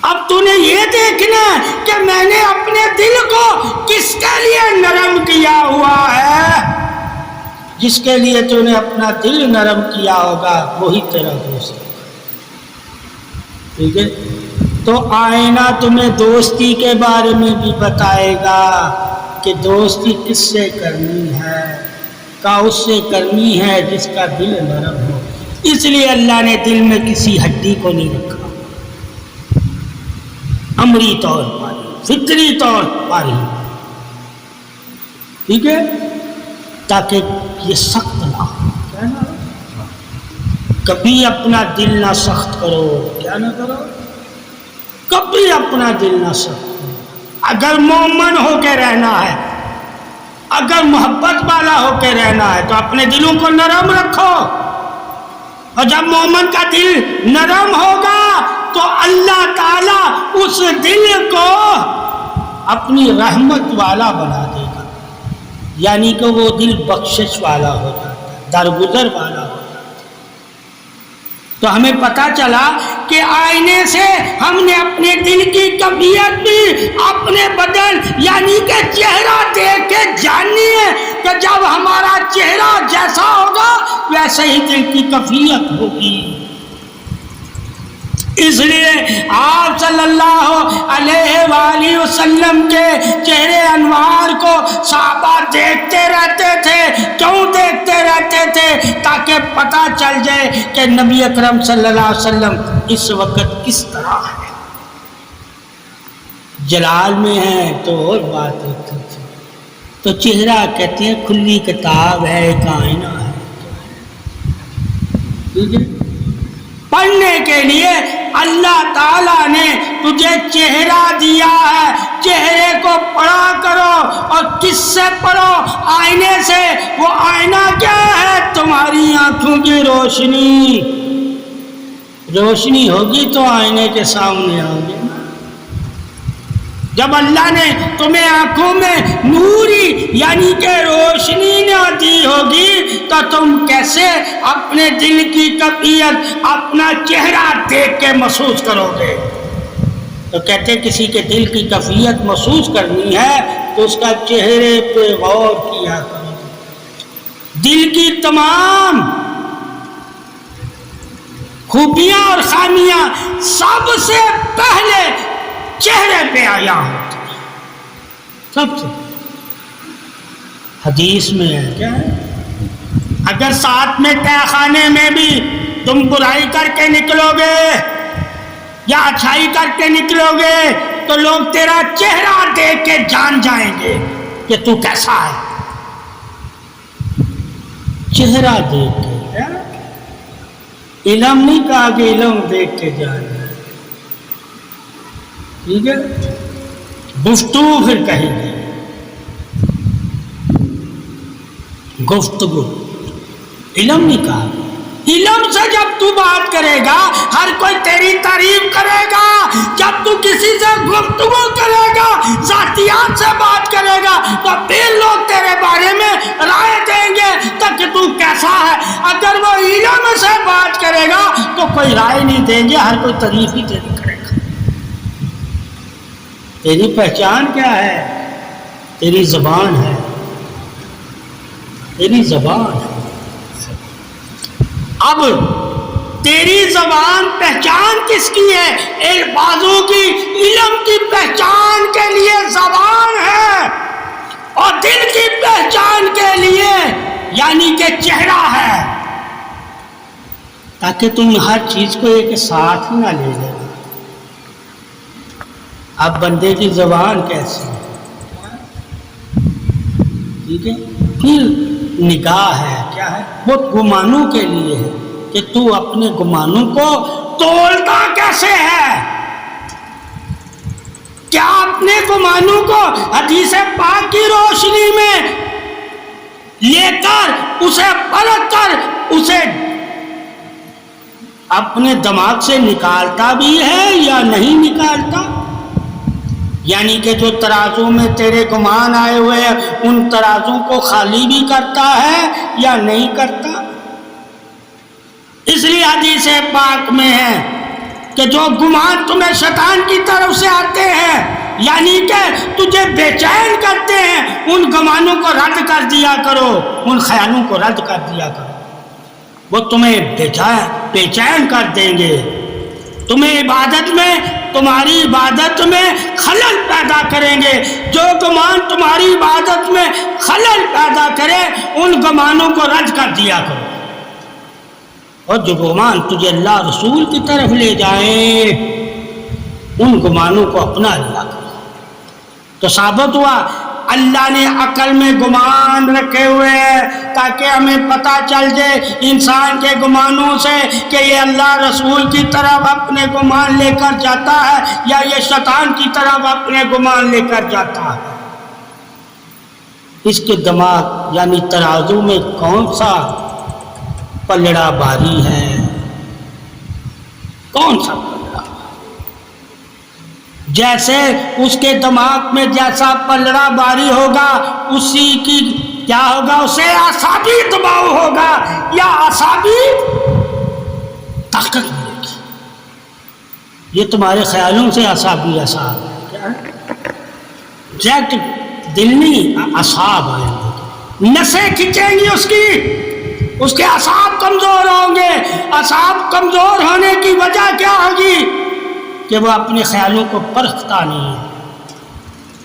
اب تو نے یہ دیکھنا کہ میں نے اپنے دل کو کس کے لیے نرم کیا ہوا ہے. جس کے لیے تو نے اپنا دل نرم کیا ہوگا وہی تیرا دوست ہوگا. ٹھیک ہے. تو آئینہ تمہیں دوستی کے بارے میں بھی بتائے گا کہ دوستی کس سے کرنی ہے، کا اس سے کرنی ہے جس کا دل نرم ہو. اس لیے اللہ نے دل میں کسی ہڈی کو نہیں رکھا، امری طور پر، فطری طور پر ہی. ٹھیک ہے. تاکہ یہ سخت نہ ہو. کبھی اپنا دل نہ سخت کرو. کیا نہ کرو؟ کبھی اپنا دل نہ سخت کرو. اگر مومن ہو کے رہنا ہے، اگر محبت والا ہو کے رہنا ہے تو اپنے دلوں کو نرم رکھو. اور جب مومن کا دل نرم ہوگا تو اللہ تعالیٰ اس دل کو اپنی رحمت والا بنا دے گا، یعنی کہ وہ دل بخشش والا ہو جاتا ہے، درگزر والا ہو جاتا ہے. تو ہمیں پتہ چلا کہ آئینے سے ہم نے اپنے دل کی کیفیت بھی اپنے بدن یعنی کہ چہرہ دیکھ کے جاننی ہے کہ جب ہمارا چہرہ جیسا ہوگا ویسے ہی دل کی کیفیت ہوگی. اس لیے آپ صلی اللہ علیہ وآلہ وسلم کے چہرے انوار کو صحابہ دیکھتے رہتے تھے. کیوں دیکھتے رہتے تھے؟ تاکہ پتہ چل جائے کہ نبی اکرم صلی اللہ علیہ وسلم اس وقت کس طرح ہے. جلال میں ہیں تو اور بات ہوتی تھی. تو چہرہ کہتے ہیں کھلی کتاب ہے، کائنہ ہے. ٹھیک ہے، پڑھنے کے لیے اللہ تعالیٰ نے تجھے چہرہ دیا ہے، چہرے کو پڑھا کرو. اور کس سے پڑھو؟ آئینے سے. وہ آئینہ کیا ہے؟ تمہاری آنکھوں کی روشنی. روشنی ہوگی تو آئینے کے سامنے آؤگے. جب اللہ نے تمہیں آنکھوں میں نوری یعنی کہ روشنی نہ دی ہوگی تو تم کیسے اپنے دل کی کیفیت اپنا چہرہ دیکھ کے محسوس کرو گے؟ تو کہتے کسی کے دل کی کیفیت محسوس کرنی ہے تو اس کا چہرے پہ غور کیا کرو. دل کی تمام خوبیاں اور خامیاں سب سے پہلے چہرے پہ آیا ہوتا ہے. سب سے حدیث میں ہے کیا ہے؟ اگر ساتھ میں تہ خانے میں بھی تم برائی کر کے نکلو گے یا اچھائی کر کے نکلو گے تو لوگ تیرا چہرہ دیکھ کے جان جائیں گے کہ تو کیسا ہے. چہرہ دیکھ کے. علم نہیں کہا کہ علم دیکھ کے جانا. ٹھیک ہے، گفتگو پھر کہی گئی. گفتگو علم نہیں کہا. علم سے جب تو بات کرے گا ہر کوئی تیری تعریف کرے گا. جب تو کسی سے گفتگو کرے گا، ذاتیات سے بات کرے گا تو پھر لوگ تیرے بارے میں رائے دیں گے کہ تو کیسا ہے. اگر وہ علم سے بات کرے گا تو کوئی رائے نہیں دیں گے، ہر کوئی تعریف ہی تیری کرے گا. تیری پہچان کیا ہے؟ تیری زبان ہے. تیری زبان ہے. اب تیری زبان پہچان کس کی ہے؟ الفاظوں کی. علم کی پہچان کے لیے زبان ہے اور دل کی پہچان کے لیے یعنی کہ چہرہ ہے، تاکہ تم ہر چیز کو ایک ساتھ ہی نہ لے لے. اب بندے کی زبان کیسی ہے؟ ٹھیک ہے، پھر نگاہ ہے. کیا ہے؟ وہ گمانوں کے لیے ہے کہ تو اپنے گمانوں کو تولتا کیسے ہے. کیا اپنے گمانوں کو حدیث پاک کی روشنی میں لے کر اسے پرکھ کر اسے اپنے دماغ سے نکالتا بھی ہے یا نہیں نکالتا؟ یعنی کہ جو ترازو میں تیرے گمان آئے ہوئے ہیں ان ترازو کو خالی بھی کرتا ہے یا نہیں کرتا؟ اس لیے حدیث پاک میں ہے کہ جو گمان تمہیں شیطان کی طرف سے آتے ہیں یعنی کہ تجھے بے چین کرتے ہیں، ان گمانوں کو رد کر دیا کرو، ان خیالوں کو رد کر دیا کرو. وہ تمہیں بے چین کر دیں گے، تمہیں عبادت میں تمہاری عبادت میں خلل پیدا کریں گے. جو گمان تمہاری عبادت میں خلل پیدا کرے ان گمانوں کو رد کر دیا کرو، اور جو گمان تجھے اللہ رسول کی طرف لے جائیں ان گمانوں کو اپنا لیا کرو. تو ثابت ہوا اللہ نے عقل میں گمان رکھے ہوئے ہیں تاکہ ہمیں پتہ چل جائے انسان کے گمانوں سے کہ یہ اللہ رسول کی طرف اپنے گمان لے کر جاتا ہے یا یہ شیطان کی طرف اپنے گمان لے کر جاتا ہے. اس کے دماغ یعنی ترازو میں کون سا پلڑا باری ہے، کون سا پلڑا؟ جیسے اس کے دماغ میں جیسا پلڑا باری ہوگا اسی کی کیا ہوگا، اسے اعصابی دباؤ ہوگا یا اعصابی طاقت ملے گی. یہ تمہارے خیالوں سے اعصابی اعصاب ہے. کیا ہے؟ جیٹ دل نہیں اعصاب آئیں گے، نسیں کھینچیں گی اس کے اعصاب کمزور ہوں گے. اعصاب کمزور ہونے کی وجہ کیا ہوگی کہ وہ اپنے خیالوں کو پرکھتا نہیں ہے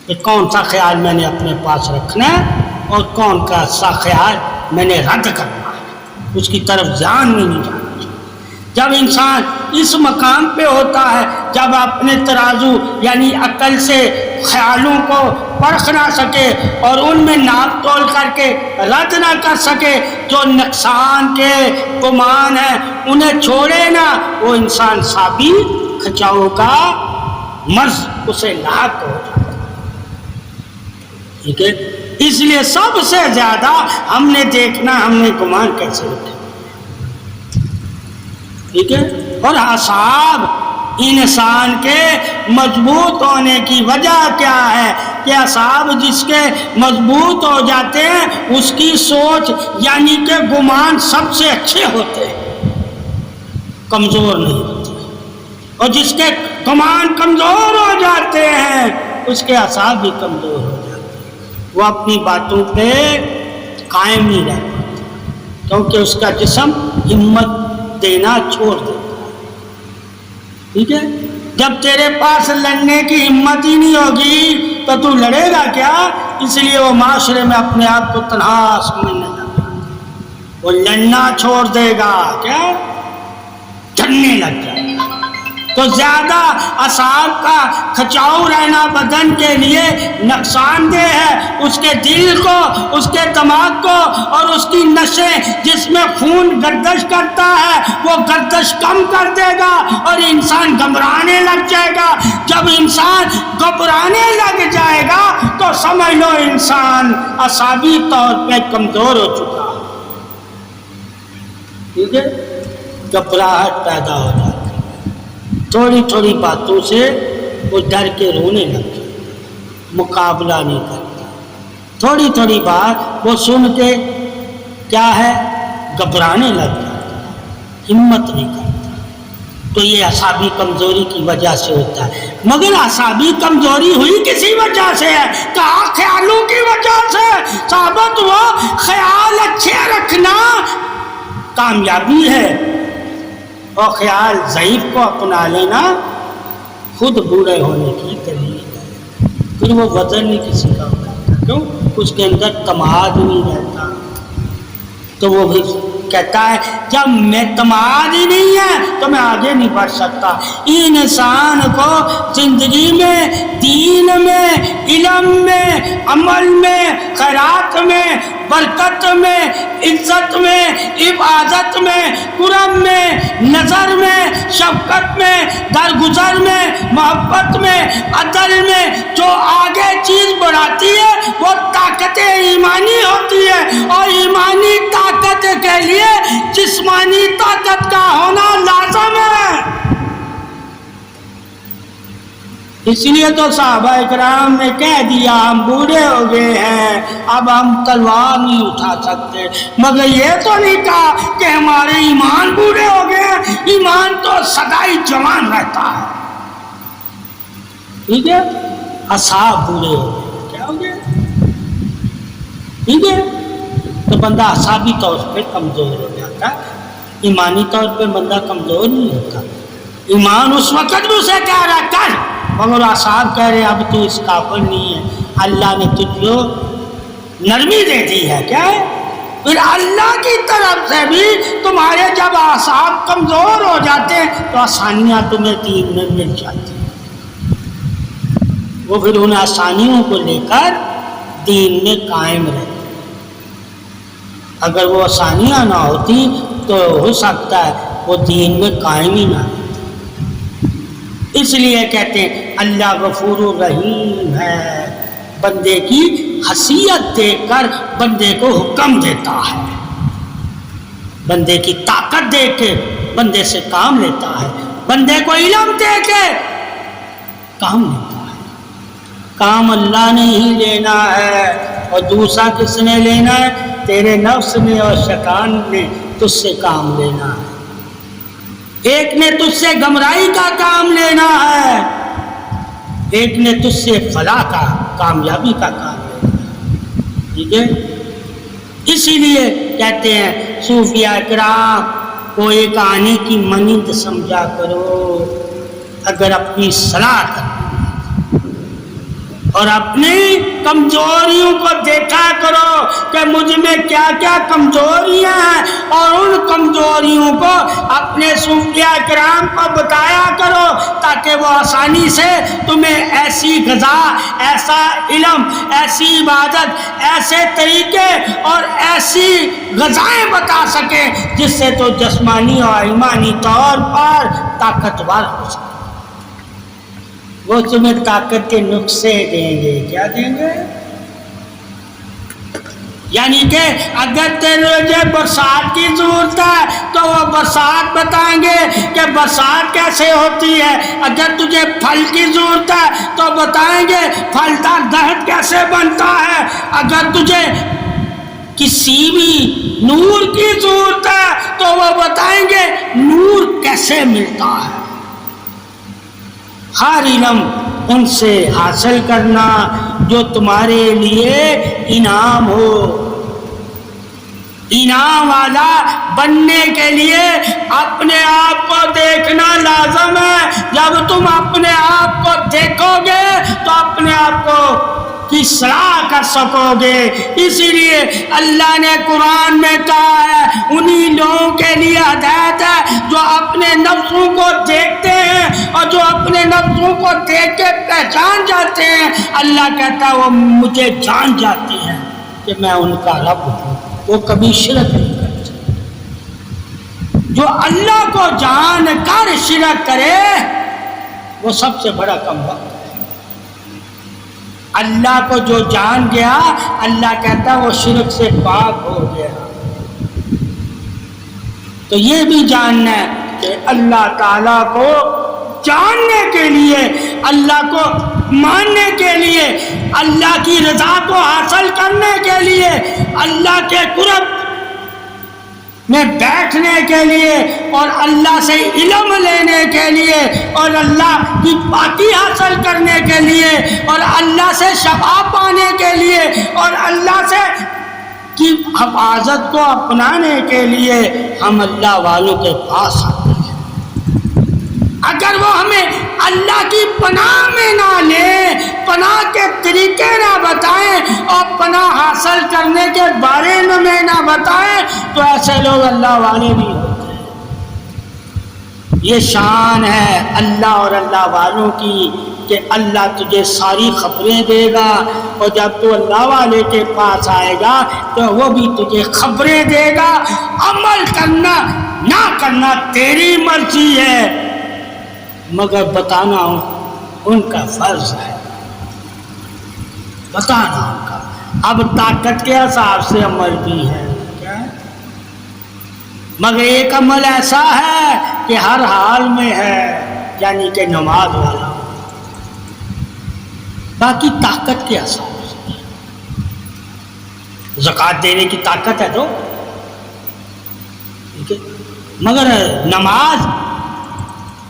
کہ کون سا خیال میں نے اپنے پاس رکھنا ہے اور کون سا خیال میں نے رد کرنا ہے. اس کی طرف دھیان نہیں جانا. جب انسان اس مقام پہ ہوتا ہے جب اپنے ترازو یعنی عقل سے خیالوں کو پرکھ نہ سکے اور ان میں ناپ تول کر کے رد نہ کر سکے، جو نقصان کے گمان ہیں انہیں چھوڑے نہ، وہ انسان ثابت کھچاؤ کا مرض اسے لاحق ہو جاتا ہے۔ ٹھیک ہے، اس لیے سب سے زیادہ ہم نے دیکھنا، ہم نے گمان کیسے رکھا، ٹھیک ہے۔ اور اعصاب انسان کے مضبوط ہونے کی وجہ کیا ہے کہ اعصاب جس کے مضبوط ہو جاتے ہیں اس کی سوچ یعنی کہ گمان سب سے اچھے ہوتے ہیں، کمزور نہیں ہوتے، اور جس کے گمان کمزور ہو جاتے ہیں اس کے اعصاب بھی کمزور ہو جاتے ہیں، وہ اپنی باتوں پہ قائم نہیں رہ پاتا کیونکہ اس کا جسم ہمت دینا چھوڑ دیتا ہے۔ ٹھیک ہے، جب تیرے پاس لڑنے کی ہمت ہی نہیں ہوگی تو تو لڑے گا کیا؟ اس لیے وہ معاشرے میں اپنے آپ کو تنہا سمجھنے لگا، وہ لڑنا چھوڑ دے گا، کیا ڈرنے لگ جائے گا۔ تو زیادہ اعصاب کا کھچاؤ رہنا بدن کے لیے نقصان دہ ہے، اس کے دل کو، اس کے دماغ کو اور اس کی نسیں جس میں خون گردش کرتا ہے وہ گردش کم کر دے گا اور انسان گھبرانے لگ جائے گا۔ جب انسان گھبرانے لگ جائے گا تو سمجھ لو انسان اعصابی طور پہ کمزور ہو چکا ہے۔ ٹھیک ہے، گھبراہٹ پیدا ہو جاتی ہے، تھوڑی تھوڑی باتوں سے وہ ڈر کے رونے لگتا، مقابلہ نہیں کرتا، تھوڑی تھوڑی بات وہ سن کے کیا ہے گھبرانے لگ جاتا، ہمت نہیں کرتا۔ تو یہ اعصابی کمزوری کی وجہ سے ہوتا ہے، مگر اعصابی کمزوری ہوئی کسی وجہ سے ہے، کہا خیالوں کی وجہ سے ثابت ہوا۔ خیال اچھے رکھنا کامیابی ہے، اور خیال ضعیف کو اپنا لینا خود بوڑھے ہونے کی دلیل ہے۔ پھر وہ وزن نہیں کسی کا ہوتا، کیوں؟ اس کے اندر تماد نہیں رہتا، تو وہ بھی کہتا ہے جب میں تماد ہی نہیں ہے تو میں آگے نہیں بڑھ سکتا۔ انسان کو زندگی میں، دین میں، علم میں، عمل میں، خیرات میں، برکت میں، عزت میں، عبادت میں، قرب میں، نظر میں، شفقت میں، درگزر میں، محبت میں، عدل میں جو آگے چیز بڑھاتی ہے وہ طاقت ایمانی ہوتی ہے، اور ایمانی طاقت کے لیے جسمانی طاقت کا ہونا لازم ہے۔ اس لیے تو صحابہ اکرام نے کہہ دیا ہم بوڑھے ہو گئے ہیں، اب ہم تلوار نہیں اٹھا سکتے، مگر یہ تو نہیں کہا کہ ہمارے ایمان بوڑھے ہو گئے ہیں، ایمان تو سدا ہی جوان رہتا ہے۔ ٹھیک ہے، اعصاب بوڑھے ہو گئے، کیا ہو گیا؟ ٹھیک ہے، تو بندہ اعصابی طور پہ کمزور ہو جاتا ہے، ایمانی طور پہ بندہ کمزور نہیں ہوتا۔ ایمان اس وقت بھی اسے کہہ رہا کر، مگر اعصاب کہہ رہے اب تو اس قابل نہیں ہے، اللہ نے تجھ کو نرمی دے دی ہے، کیا ہے؟ پھر اللہ کی طرف سے بھی تمہارے جب اعصاب کمزور ہو جاتے ہیں تو آسانیاں تمہیں دین میں مل جاتی ہیں، وہ پھر ان آسانیوں کو لے کر دین میں قائم رہتے۔ اگر وہ آسانیاں نہ ہوتی تو ہو سکتا ہے وہ دین میں قائم ہی نہ رہتے۔ اس لیے کہتے ہیں اللہ غفور الرحیم ہے، بندے کی حیثیت دیکھ کر بندے کو حکم دیتا ہے، بندے کی طاقت دیکھ کے بندے سے کام لیتا ہے، بندے کو علم دے کے کام لیتا ہے۔ کام اللہ نے ہی لینا ہے، اور دوسرا کس نے لینا ہے؟ تیرے نفس نے اور شیطان نے تجھ سے کام لینا ہے۔ ایک نے تجھ سے گمراہی کا کام لینا ہے، ایک نے تجھ سے فلاح کا، کامیابی کا کام لینا ہے۔ ٹھیک ہے، اسی لیے کہتے ہیں صوفیاء کرام کو ایک آنے کی مانند سمجھا کرو اگر اپنی صلاح کرو، اور اپنی کمزوریوں کو دیکھا کرو کہ مجھ میں کیا کیا کمزوریاں ہیں، اور ان کمزوریوں کو اپنے صوفیاء کرام کو بتایا کرو تاکہ وہ آسانی سے تمہیں ایسی غذا، ایسا علم، ایسی عبادت، ایسے طریقے اور ایسی غذائیں بتا سکے جس سے تو جسمانی اور ایمانی طور پر طاقتور ہو سکے۔ وہ تمہیں طاقت کے نسخے دیں گے۔ کیا دیں گے؟ یعنی کہ اگر تجھے برسات کی ضرورت ہے تو وہ برسات بتائیں گے کہ برسات کیسے ہوتی ہے، اگر تجھے پھل کی ضرورت ہے تو بتائیں گے پھلدار درخت کیسے بنتا ہے، اگر تجھے کسی بھی نور کی ضرورت ہے تو وہ بتائیں گے نور کیسے ملتا ہے۔ ہر علم ان سے حاصل کرنا جو تمہارے لیے انعام ہو۔ انعام والا بننے کے لیے اپنے آپ کو دیکھنا لازم ہے۔ جب تم اپنے آپ کو دیکھو گے تو اپنے آپ کو کی صلاح کر سکو گے۔ اسی لیے اللہ نے قرآن میں کہا ہے انہی لوگوں کے لیے ہدایت ہے جو اپنے نفسوں کو دیکھتے ہیں، اور جو اپنے نفسوں کو دیکھ کے پہچان جاتے ہیں، اللہ کہتا ہے وہ مجھے جان جاتے ہیں کہ میں ان کا رب ہوں۔ وہ کبھی شرک نہیں کرتے۔ جو اللہ کو جان کر شرک کرے وہ سب سے بڑا کم وقت ہے۔ اللہ کو جو جان گیا اللہ کہتا ہے وہ شرک سے پاک ہو گیا۔ تو یہ بھی جاننا ہے کہ اللہ تعالیٰ کو جاننے کے لیے، اللہ کو ماننے کے لیے، اللہ کی رضا کو حاصل کرنے کے لیے، اللہ کے قرب میں بیٹھنے کے لیے، اور اللہ سے علم لینے کے لیے، اور اللہ کی پاکی حاصل کرنے کے لیے، اور اللہ سے شفا پانے کے لیے، اور اللہ سے کی حفاظت کو اپنانے کے لیے ہم اللہ والوں کے پاس آتے ہیں۔ اگر وہ ہمیں اللہ کی پناہ میں نہ لیں، پناہ کے طریقے نہ بتائیں، اور پناہ حاصل کرنے کے بارے میں نہ بتائیں، تو ایسے لوگ اللہ والے نہیں ہوتے۔ یہ شان ہے اللہ اور اللہ والوں کی کہ اللہ تجھے ساری خبریں دے گا، اور جب تو اللہ والے کے پاس آئے گا تو وہ بھی تجھے خبریں دے گا۔ عمل کرنا نہ کرنا تیری مرضی ہے، مگر بتانا ان کا فرض ہے، بتانا ان کا۔ اب طاقت کے حساب سے عمل بھی ہے کیا؟ مگر ایک عمل ایسا ہے کہ ہر حال میں ہے، یعنی کہ نماز والا۔ باقی طاقت کے حساب سے زکوٰۃ دینے کی طاقت ہے تو ٹھیک ہے، مگر نماز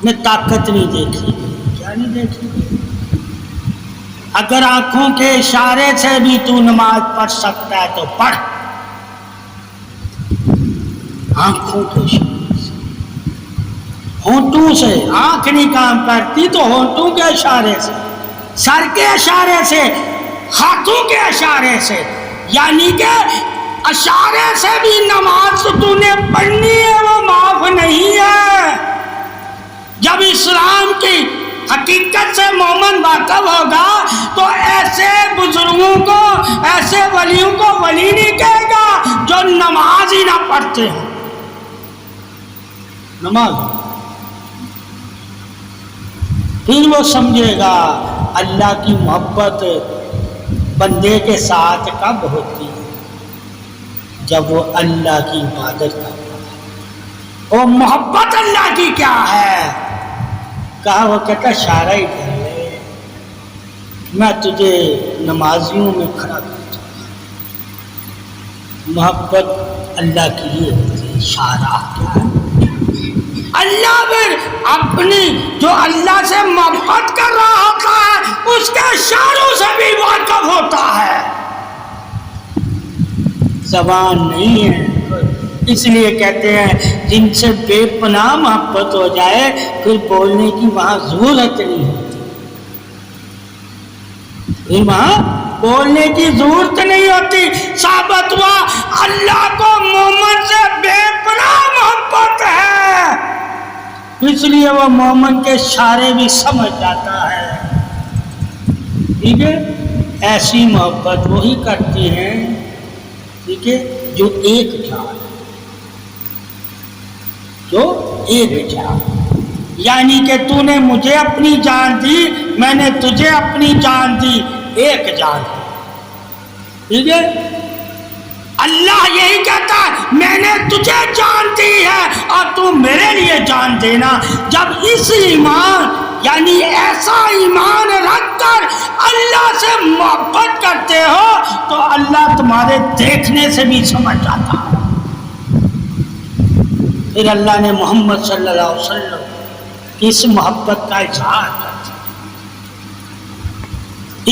میں طاقت نہیں دیکھی۔ کیا نہیں دیکھی؟ اگر آنکھوں کے اشارے سے بھی تو نماز پڑھ سکتا ہے تو پڑھ، آنکھوں کے اشارے سے، ہونٹوں سے، آنکھ نہیں کام کرتی تو ہونٹوں کے اشارے سے، سر کے اشارے سے، ہاتھوں کے اشارے سے، یعنی کہ اشارے سے بھی نماز تو نے پڑھنی ہے، وہ معاف نہیں ہے۔ جب اسلام کی حقیقت سے مومن واقف ہوگا تو ایسے بزرگوں کو، ایسے ولیوں کو ولی نہیں کہے گا جو نماز ہی نہ پڑھتے ہیں۔ نماز پھر وہ سمجھے گا اللہ کی محبت بندے کے ساتھ کب ہوتی ہے؟ جب وہ اللہ کی عبادت کرتا ہے۔ وہ محبت اللہ کی کیا ہے؟ کہا وہ کہتا اشارہ ہی کر لے، میں تجھے نمازیوں میں کھڑا کرتا ہوں۔ محبت اللہ کے لیے ہوتی ہے، اشارہ کیا ہے؟ اللہ پھر اپنی جو اللہ سے محبت کر رہا ہوتا ہے اس کے اشاروں سے بھی واقف ہوتا ہے۔ زبان نہیں ہے، اس لیے کہتے ہیں جن سے بے پناہ محبت ہو جائے پھر بولنے کی وہاں ضرورت نہیں ہوتی۔ ایمان بولنے کی ضرورت نہیں ہوتی. ثابت ہوا اللہ کو مومن سے بے پناہ محبت ہے، اس لیے وہ مومن کے اشارے بھی سمجھ جاتا ہے. ٹھیک ہے، ایسی محبت وہی کرتے ہیں، ٹھیک ہے، جو ایک جان، جو ایک جان، یعنی کہ تو نے مجھے اپنی جان دی، میں نے تجھے اپنی جان دی، ایک جان. ٹھیک ہے، اللہ یہی کہتا ہے میں نے تجھے جان دی ہے اور تو میرے لیے جان دینا. جب اس ایمان یعنی ایسا ایمان رکھ کر اللہ سے محبت کرتے ہو تو اللہ تمہارے دیکھنے سے بھی سمجھ جاتا ہے. پھر اللہ نے محمد صلی اللہ علیہ وسلم کی اس محبت کا اظہار کر دیا،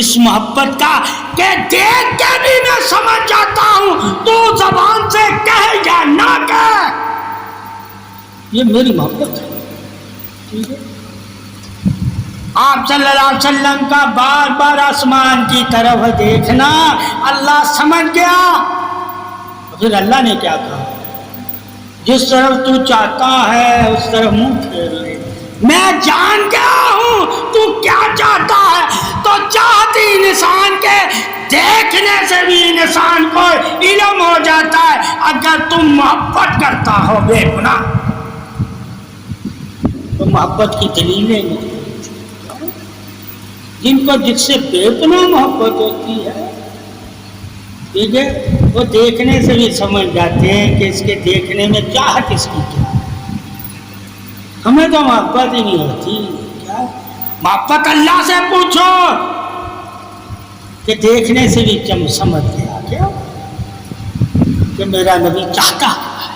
اس محبت کا کہ دیکھ کے بھی میں سمجھ جاتا ہوں تو زبان سے کہے یا نہ کہے، یہ میری محبت ہے. ٹھیک ہے، آپ صلی اللہ علیہ وسلم کا بار بار آسمان کی طرف دیکھنا اللہ سمجھ گیا. پھر اللہ نے کیا کہا، جس طرف تو چاہتا ہے اس طرف منہ پھیر لے، میں جان گیا ہوں تو کیا چاہتا ہے. تو چاہتی انسان کے دیکھنے سے بھی انسان کو علم ہو جاتا ہے اگر تم محبت کرتا ہو بے گناہ. تو محبت کی دلیلیں نہیں، جن کو جس سے بے گناہ محبت ہوتی ہے، ٹھیک ہے، وہ دیکھنے سے بھی سمجھ جاتے ہیں کہ اس کے دیکھنے میں چاہت اس کی کیا. ہمیں تو محبت ہی نہیں ہوتی. کیا محبت اللہ سے پوچھو کہ دیکھنے سے بھی سمجھ گیا کیا کہ میرا نبی چاہتا ہے.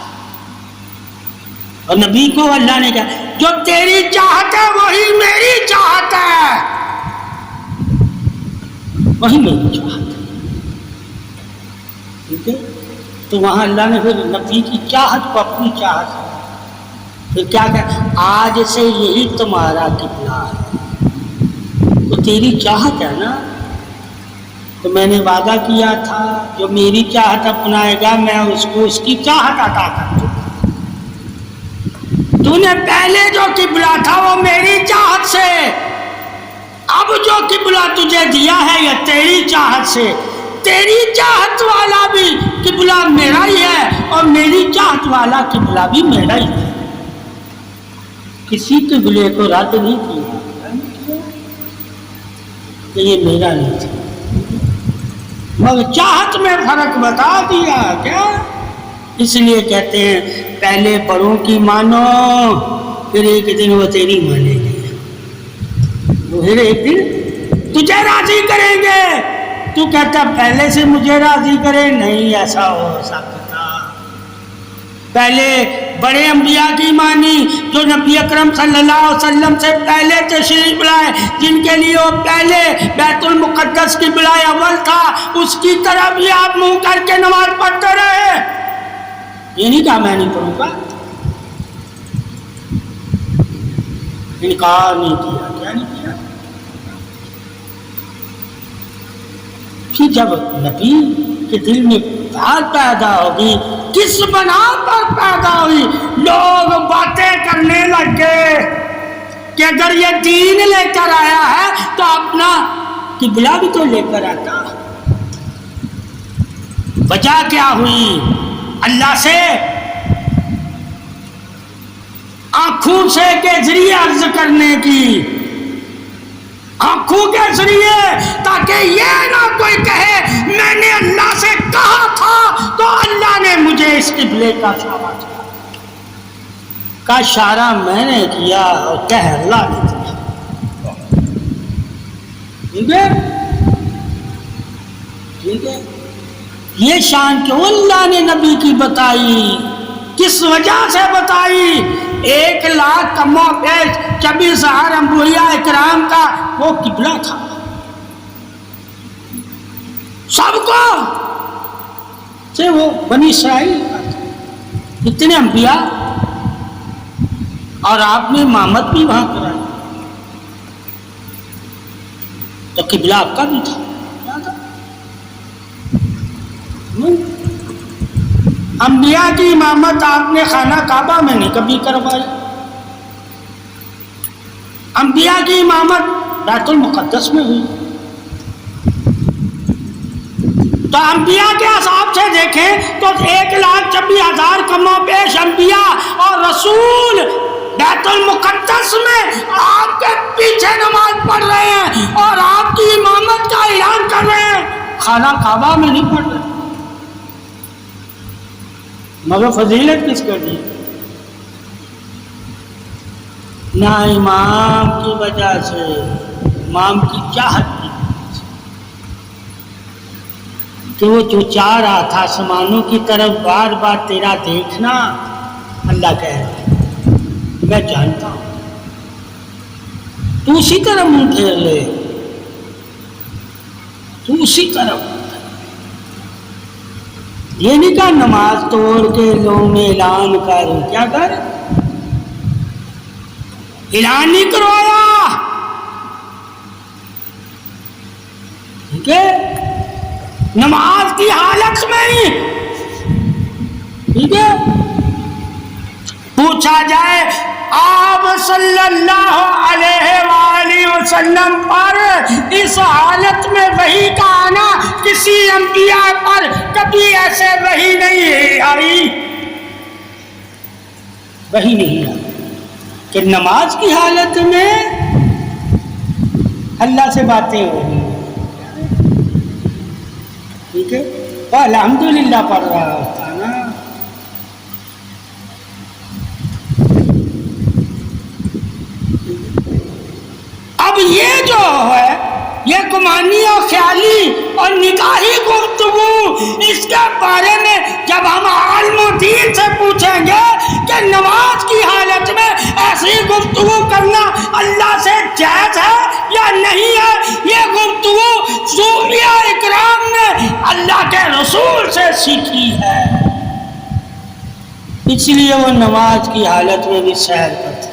اور نبی کو اللہ نے کہا جو تیری چاہت ہے وہی میری چاہت ہے، وہی میری چاہت ہے. ٹھیک ہے، تو وہاں اللہ نے پھر نبی کی چاہت کو اپنی چاہت ہے. پھر کیا کہ آج سے یہی تمہارا قبلہ ہے. تو تیری چاہت ہے نا، تو میں نے وعدہ کیا تھا جو میری چاہت اپنائے گا میں اس کو اس کی چاہت عطا کر دوں. تو نے پہلے جو قبلہ تھا وہ میری چاہت سے، اب جو قبلہ تجھے دیا ہے یہ تیری چاہت سے. تیری چاہت والا بھی قبلہ میرا ہی ہے اور میری چاہت والا قبلہ بھی میرا ہی ہے. کسی قبلے کو رد نہیں کیا کہ یہ میرا نہیں تھا، مگر چاہت میں فرق بتا دیا. کیا اس لیے کہتے ہیں پہلے بڑوں کی مانو پھر ایک دن وہ تیری مانے گی، پھر ایک دن تجھے راضی کریں گے. تو کہتا پہلے سے مجھے راضی کرے، نہیں ایسا ہو سکتا. پہلے بڑے انبیاء کی مانی جو نبی اکرم صلی اللہ علیہ وسلم سے پہلے تشریف لائے، جن کے لیے وہ پہلے بیت المقدس کی بلائے اول تھا، اس کی طرف بھی آپ منہ کر کے نماز پڑھتے رہے. یہ نہیں کہا میں نہیں پڑھوں گا، انکار نہیں کیا. کیا نہیں کیا؟ کہ جب نبی کے دل میں پیار پیدا ہوگی، کس بنا پر پیدا ہوئی؟ لوگ باتیں کرنے لگے کہ اگر یہ دین لے کر آیا ہے تو اپنا قبلہ بھی تو لے کر آتا. وجہ کیا ہوئی؟ اللہ سے آنکھوں سے کے ذریعے عرض کرنے کی، آنکھوں کے ذریعے، تاکہ یہ نہ کوئی کہے میں نے اللہ سے کہا تھا تو اللہ نے مجھے اس قبلے کا اشارہ کیا. کا اشارہ میں نے کیا اور کہہ اللہ نے کیا. ٹھیک ہے، ٹھیک ہے. یہ شان کیوں اللہ نے نبی کی بتائی، کس وجہ سے بتائی؟ 1,00,000 کم و بیش 24,000 انبیاء اکرام کا وہ قبلہ تھا. سب کو سے وہ بنی اسرائیل کا تھا، اتنے انبیاء، اور آپ نے امامت بھی وہاں کرائی. تو قبلہ آپ کا بھی تھا، انبیاء کی امامت آپ نے خانہ کعبہ میں نہیں کبھی کروائی، انبیاء کی امامت بیت المقدس میں ہوئی۔ تو انبیاء کے حساب سے دیکھیں تو 1,26,000 کم و بیش انبیاء اور رسول بیت المقدس میں آپ کے پیچھے نماز پڑھ رہے ہیں اور آپ کی امامت کا اعلان کر رہے ہیں، خانہ کعبہ میں نہیں پڑھ رہے، مگر فضیلت کس کو دی؟ نہ امام کی وجہ سے، امام کی چاہت کی وجہ سے، کہ وہ جو چاہ رہا تھا آسمانوں کی طرف بار بار تیرا دیکھنا، اللہ کہہ رہا ہے میں جانتا ہوں، تو اسی طرح منہ پھیر لے، تو اسی طرح یہ نہیں کہا نماز توڑ کے لوگوں میں اعلان کر، کیا کر اعلان نہیں کروایا، ٹھیک ہے، نماز کی حالت میں ہی، ٹھیک ہے، پوچھا جائے آپ صلی اللہ علیہ وآلہ وسلم پر اس حالت میں وحی کا آنا، کسی انبیاء پر کبھی ایسے وحی نہیں آئی، وحی نہیں آئی کہ نماز کی حالت میں اللہ سے باتیں ہو رہی ہیں، ٹھیک ہے، وہ الحمدللہ پڑھ رہا ہوتا نا۔ اب یہ جو ہے یہ گمانی اور خیالی اور نکاحی گفتگو، اس کے بارے میں جب ہم عالم و دین سے پوچھیں گے کہ نماز کی حالت میں ایسی گفتگو کرنا اللہ سے جائز ہے یا نہیں ہے، یہ گفتگو صوفیاء اکرام نے اللہ کے رسول سے سیکھی ہے، اس لیے وہ نماز کی حالت میں بھی سیر کرتے،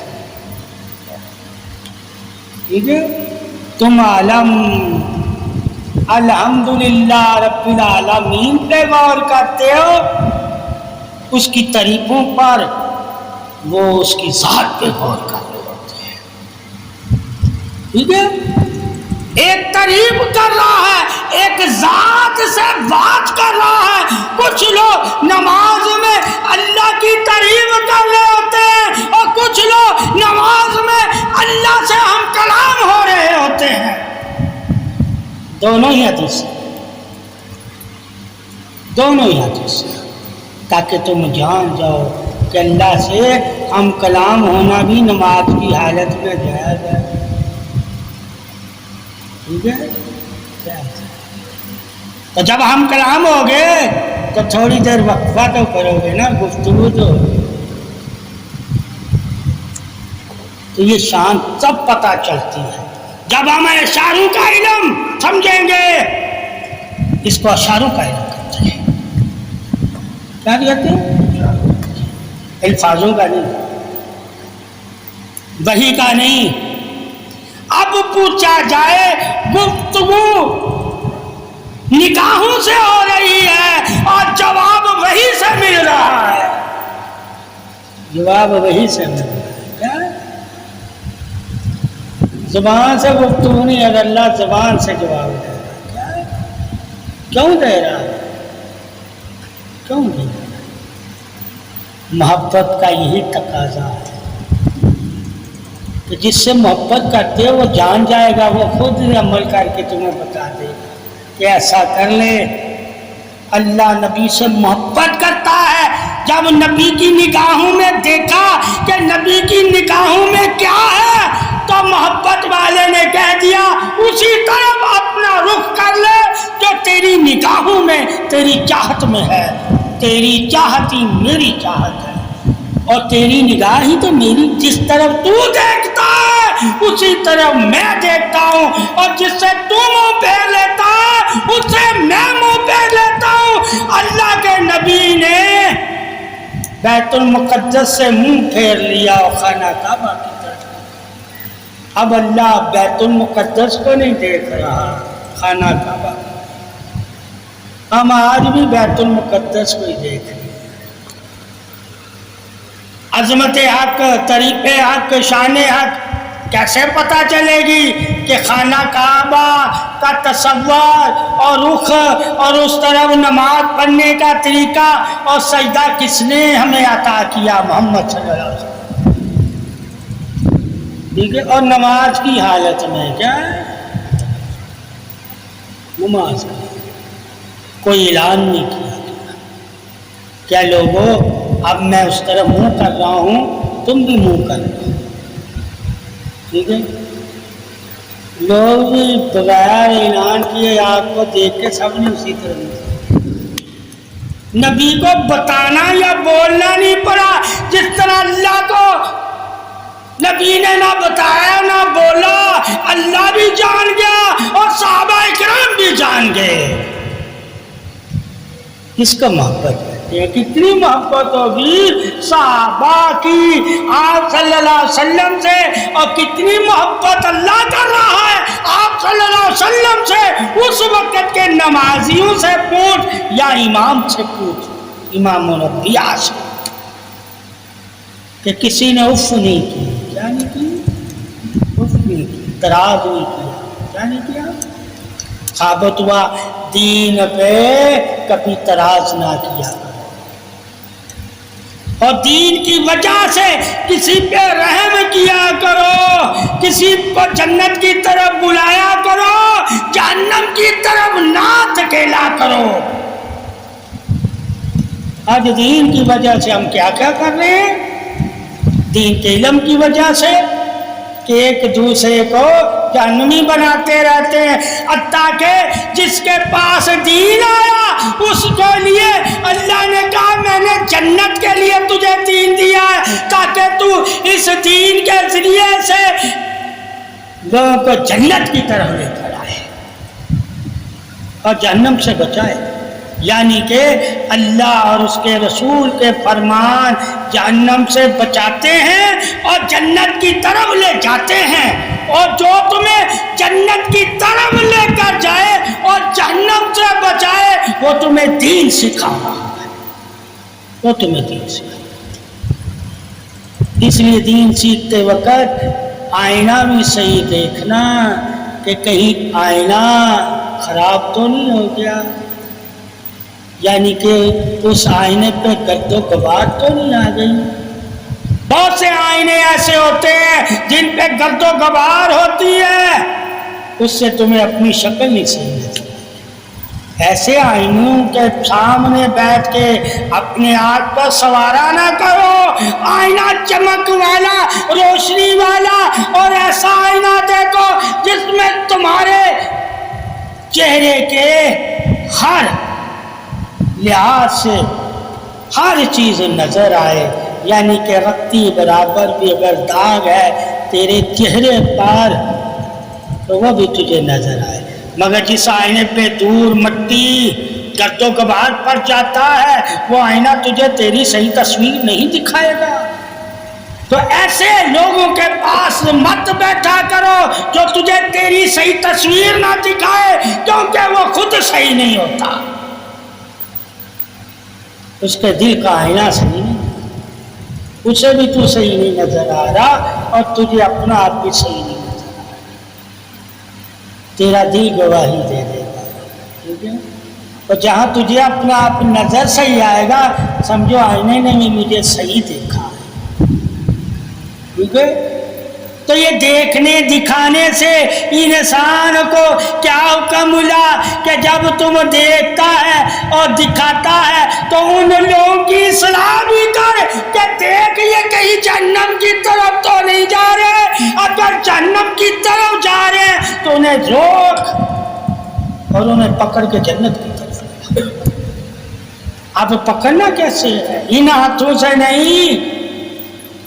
ٹھیک ہے، تم عالم الحمدللہ رب العالمین پہ غور کرتے ہو، اس کی تعریفوں پر، وہ اس کی ذات پہ غور کر رہے ہوتے ہیں، ٹھیک ہے، ایک تعریف کر رہا ہے، ایک ذات سے بات کر رہا ہے۔ کچھ لوگ نماز میں اللہ کی تعریف کر رہے ہوتے ہیں اور کچھ لوگ نماز میں اللہ سے ہم کلام ہو رہے ہوتے ہیں، دونوں ہی حدیث، دونوں ہی حدیث، تاکہ تم جان جاؤ کہ اللہ سے ہم کلام ہونا بھی نماز کی حالت میں جائز ہے، ٹھیک ہے۔ تو جب ہم کلام ہوگے تو تھوڑی دیر وقفہ تو کرو گے نا، گفتگو تو، تو یہ شان تب پتہ چلتی ہے جب ہم اشاروں کا علم سمجھیں گے، اس کو اشاروں کا علم کہتے ہیں، کیا کہتے ہیں؟ الفاظوں کا نہیں، وحی کا نہیں۔ اب پوچھا جائے گفتگو نگاہوں سے ہو رہی ہے اور جواب وحی سے مل رہا ہے، جواب وحی سے مل رہا ہے، کیا زبان سے گفتگو نہیں، اگر اللہ زبان سے جواب دے رہا ہے، کیوں دے رہا ہے، کیوں دے رہا ہے؟ محبت کا یہی تقاضا ہے کہ جس سے محبت کرتے ہو وہ جان جائے گا، وہ خود عمل کر کے تمہیں بتا دے گا کہ ایسا کر لے۔ اللہ نبی سے محبت کرتا ہے، جب نبی کی نگاہوں میں دیکھا کہ نبی کی نگاہوں میں کیا ہے تو محبت والے نے کہہ دیا اسی طرف اپنا رخ کر لے جو تیری نگاہوں میں، تیری چاہت میں ہے، تیری چاہت ہی میری چاہت ہے اور تیری نگاہ ہی تو میری، جس طرف تو دیکھتا ہے اسی طرف میں دیکھتا ہوں، اور جس سے تو منہ پھیر لیتا ہے اس سے میں منہ پھیر لیتا ہوں۔ اللہ کے نبی نے بیت المقدس سے منہ پھیر لیا اور خانہ کعبہ کی طرف، اب اللہ بیت المقدس کو نہیں دیکھ رہا، خانہ کعبہ، ہم آج بھی بیت المقدس کو ہی دیکھ رہے ہیں۔ عظمت حق، طریق حق، شان حق کیسے پتہ چلے گی کہ خانہ کعبہ کا تصور اور رخ اور اس طرف نماز پڑھنے کا طریقہ اور سجدہ کس نے ہمیں عطا کیا؟ محمد صلی اللہ علیہ وسلم۔ ٹھیک ہے، اور نماز کی حالت میں کیا ہے؟ نماز کا کوئی اعلان نہیں کیا گیا، کیا لوگوں اب میں اس طرف منہ کر رہا ہوں، تم بھی منہ کر رہے ہو، ٹھیک ہے؟ لوگ بھی بغیر اعلان کیے آپ کو دیکھ کے سب نے اسی طرح نبی کو بتانا یا بولنا نہیں پڑا، جس طرح اللہ کو نبی نے نہ بتایا نہ بولا، اللہ بھی جان گیا اور صحابہ اکرام بھی جان گئے۔ کس کا محبت ہے؟ کتنی محبت ہوگی صحابہ کی آپ صلی اللہ علیہ وسلم سے، اور کتنی محبت اللہ کر رہا ہے آپ صلی اللہ علیہ وسلم سے۔ اس وقت کے نمازیوں سے پوچھ یا امام سے پوچھ، امام الانبیاء سے، کہ کسی نے اف نہیں کی، کیا نہیں کی؟ اف نہیں کی، اعتراض نہیں کیا، کیا نہیں کیا؟ ثابت ہوا دین پہ کبھی اعتراض نہ کیا، اور دین کی وجہ سے کسی پہ رحم کیا کرو، کسی کو جنت کی طرف بلایا کرو، جہنم کی طرف نہ دھکیلا کرو۔ آج دین کی وجہ سے ہم کیا کیا کر رہے ہیں؟ دین کے علم کی وجہ سے کہ ایک دوسرے کو جہنمی بناتے رہتے ہیں، حتیٰ کہ جس کے پاس دین آیا اس کے لیے اللہ نے کہا میں نے جنت کے لیے تجھے دین دیا ہے تاکہ تو اس دین کے ذریعے سے لوگوں کو جنت کی طرف لے کر آئے اور جہنم سے بچائے۔ یعنی کہ اللہ اور اس کے رسول کے فرمان جہنم سے بچاتے ہیں اور جنت کی طرف لے جاتے ہیں، اور جو تمہیں جنت کی طرف لے کر جائے اور جہنم سے بچائے وہ تمہیں دین سکھا رہا ہے، وہ تمہیں دین سکھا رہا ہے۔ اس لیے دین سیکھتے وقت آئینہ بھی صحیح دیکھنا کہ کہیں آئینہ خراب تو نہیں ہو گیا، یعنی کہ اس آئینے پہ گرد و غبار تو نہیں آ گئی۔ بہت سے آئینے ایسے ہوتے ہیں جن پہ گرد و غبار ہوتی ہے، اس سے تمہیں اپنی شکل نہیں سمجھتی۔ ایسے آئینوں کے سامنے بیٹھ کے اپنے آپ کو سنوارا نہ کرو، آئینہ چمک والا، روشنی والا اور ایسا آئینہ دیکھو جس میں تمہارے چہرے کے ہر لحاظ سے ہر چیز نظر آئے، یعنی کہ رتی برابر بھی اگر داغ ہے تیرے چہرے پر تو وہ بھی تجھے نظر آئے۔ مگر جس آئینے پہ دور مٹی گرد و غبار پڑ جاتا ہے وہ آئینہ تجھے تیری صحیح تصویر نہیں دکھائے گا۔ تو ایسے لوگوں کے پاس مت بیٹھا کرو جو تجھے تیری صحیح تصویر نہ دکھائے، کیونکہ وہ خود صحیح نہیں ہوتا، اس کے دل کا آئینہ صحیح نہیں، اسے بھی تو صحیح نہیں نظر آ رہا اور تجھے اپنا آپ بھی صحیح نہیں نظر آ رہا، تیرا دل گواہی دے دے گا، ٹھیک ہے؟ اور جہاں تجھے اپنا آپ نظر صحیح آئے گا سمجھو آئینے نے بھی مجھے صحیح دیکھا ہے، ٹھیک ہے؟ تو یہ دیکھنے دکھانے سے انسان کو کیا حکم ملا کہ جب تم دیکھتا ہے اور دکھاتا ہے تو ان لوگوں کی اصلاح بھی کر کہ دیکھ یہ کہیں جہنم کی طرف تو نہیں جا رہے، اگر جہنم کی طرف جا رہے ہیں تو انہیں روک اور انہیں پکڑ کے جنت کی طرف لے۔ اب پکڑنا کیسے ہے؟ ان ہاتھوں سے نہیں۔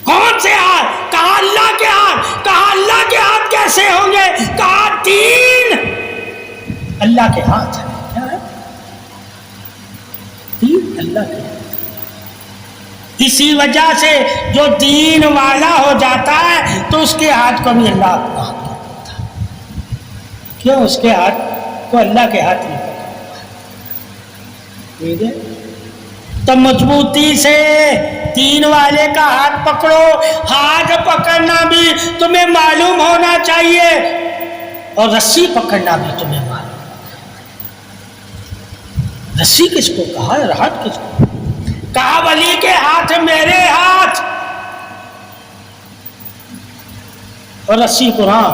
کون سے ہاتھ؟ کہا اللہ کے ہاتھ۔ کہا اللہ کے ہاتھ کیسے ہوں گے؟ کہا دین اللہ کے ہاتھ ہے۔ کیا ہے؟ دین اللہ کے ہاتھ۔ اسی وجہ سے جو دین والا ہو جاتا ہے تو اس کے ہاتھ کو بھی اللہ اپنا ہاتھ دیتا ہے. کیوں؟ اس کے ہاتھ کو اللہ کے ہاتھ نہیں پکڑتا. ٹھیک ہے؟ تو مضبوطی سے دین والے کا ہاتھ پکڑو. ہاتھ پکڑنا بھی تمہیں معلوم ہونا چاہیے اور رسی پکڑنا بھی تمہیں معلوم. رسی کس کو کہا ہے؟ ہاتھ کس کو کہا؟ ولی کے ہاتھ میرے ہاتھ، اور رسی قرآن.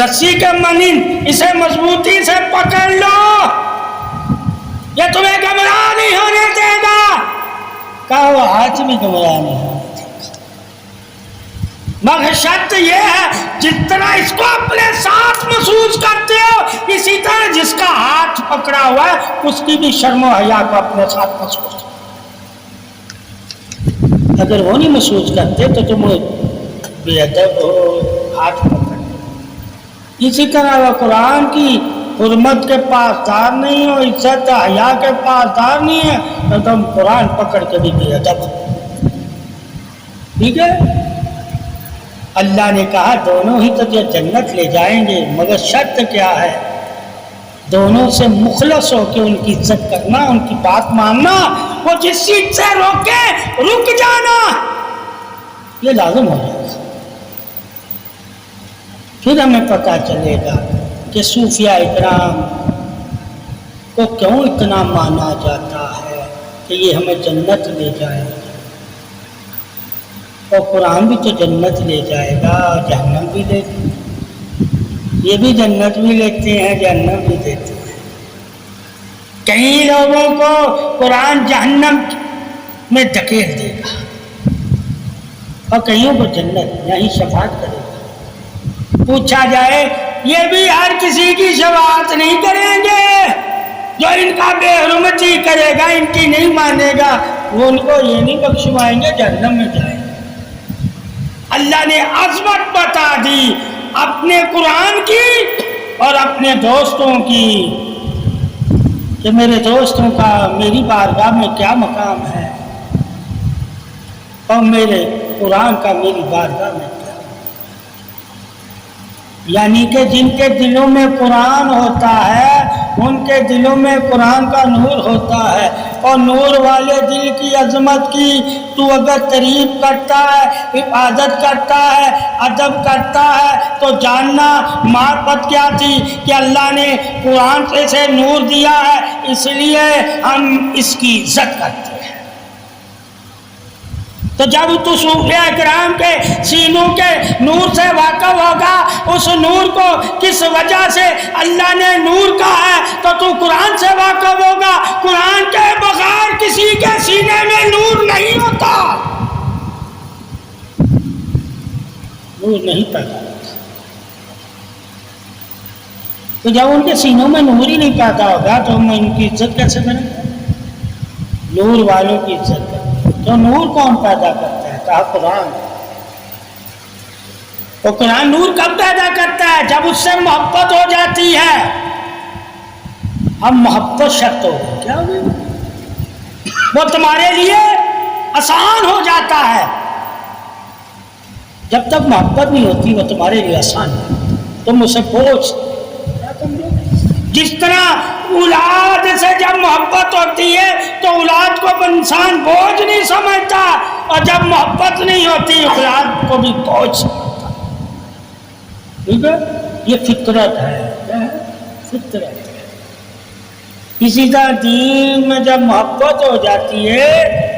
رسی کے مانند اسے مضبوطی سے پکڑ لو، یہ تمہیں گمراہ نہیں ہونے دے گا. کہا وہ ہاتھ بھی گمراہ نہیں ہونے دے گا، مگر شرط یہ ہے جتنا اس کو اپنے ساتھ محسوس کرتے ہو اسی طرح جس کا ہاتھ پکڑا ہوا ہے اس کی بھی شرم و حیا کو اپنے ساتھ محسوس کرو. اگر وہ نہیں محسوس کرتے تو تم بے ادب ہو، ہاتھ پکڑ. اسی طرح وہ قرآن کی حرمت کے پاسدار نہیں ہو، عزت حیا کے پاسدار نہیں ہے تو تم قرآن پکڑ کے بھی بے ادب ہو. ٹھیک ہے؟ اللہ نے کہا دونوں ہی تو جنت لے جائیں گے، مگر شرط کیا ہے؟ دونوں سے مخلص ہو کے ان کی عزت کرنا، ان کی بات ماننا، وہ جس چیز سے روکے رک جانا، یہ لازم ہو جائے گا. پھر ہمیں پتہ چلے گا کہ صوفیاء اکرام کو کیوں اتنا مانا جاتا ہے کہ یہ ہمیں جنت لے جائے گا. اور قرآن بھی تو جنت لے جائے گا اور جہنم بھی لے جائے گا. یہ بھی جنت بھی لیتے ہیں، جہنم بھی دیتے ہیں. کئی لوگوں کو قرآن جہنم میں دھکیل دے گا اور کئیوں کو جنت یہی شفاعت کرے گا. پوچھا جائے یہ بھی ہر کسی کی شفاعت نہیں کریں گے، جو ان کا بے حرمتی کرے گا، ان کی نہیں مانے گا، وہ ان کو یہ نہیں بخشوائیں گے، جہنم میں جائیں گے. اللہ نے عظمت بتا دی اپنے قرآن کی اور اپنے دوستوں کی کہ میرے دوستوں کا میری بارگاہ میں کیا مقام ہے اور میرے قرآن کا میری بارگاہ میں کیا. یعنی کہ جن کے دلوں میں قرآن ہوتا ہے ان کے دلوں میں قرآن کا نور ہوتا ہے، اور نور والے دل کی عظمت کی تو اگر تعریف کرتا ہے، حفاظت کرتا ہے، ادب کرتا ہے تو جاننا معرفت کیا تھی کہ اللہ نے قرآن سے نور دیا ہے، اس لیے ہم اس کی عزت کرتے ہیں. تو جب تو صوفیاء کرام کے سینوں کے نور سے واقف ہوگا، اس نور کو کس وجہ سے اللہ نے نور کہا ہے تو تو قرآن سے واقف ہوگا. قرآن کے بغیر کسی کے سینے میں نور نہیں ہوتا، نور نہیں پیدا ہوتا. تو جب ان کے سینوں میں نور ہی نہیں پیدا ہوگا تو ہم ان کی عزت کیسے کریں گے؟ نور والوں کی عزت کریں. تو نور کون پیدا کرتا ہے؟ کہا قرآن. تو قرآن نور کب پیدا کرتا ہے؟ جب اس سے محبت ہو جاتی ہے. اب محبت شرط ہو گئی، کیا ہوگی؟ وہ تمہارے لیے آسان ہو جاتا ہے. جب تک محبت نہیں ہوتی وہ تمہارے لیے آسان ہے. تم اسے بوجھ، جس طرح اولاد سے جب محبت ہوتی ہے تو اولاد کو انسان بوجھ نہیں سمجھتا، اور جب محبت نہیں ہوتی اولاد کو بھی بوجھ سمجھتا. ٹھیک ہے؟ یہ فطرت ہے، فطرت ہے. اسی طرح دین میں جب محبت ہو جاتی ہے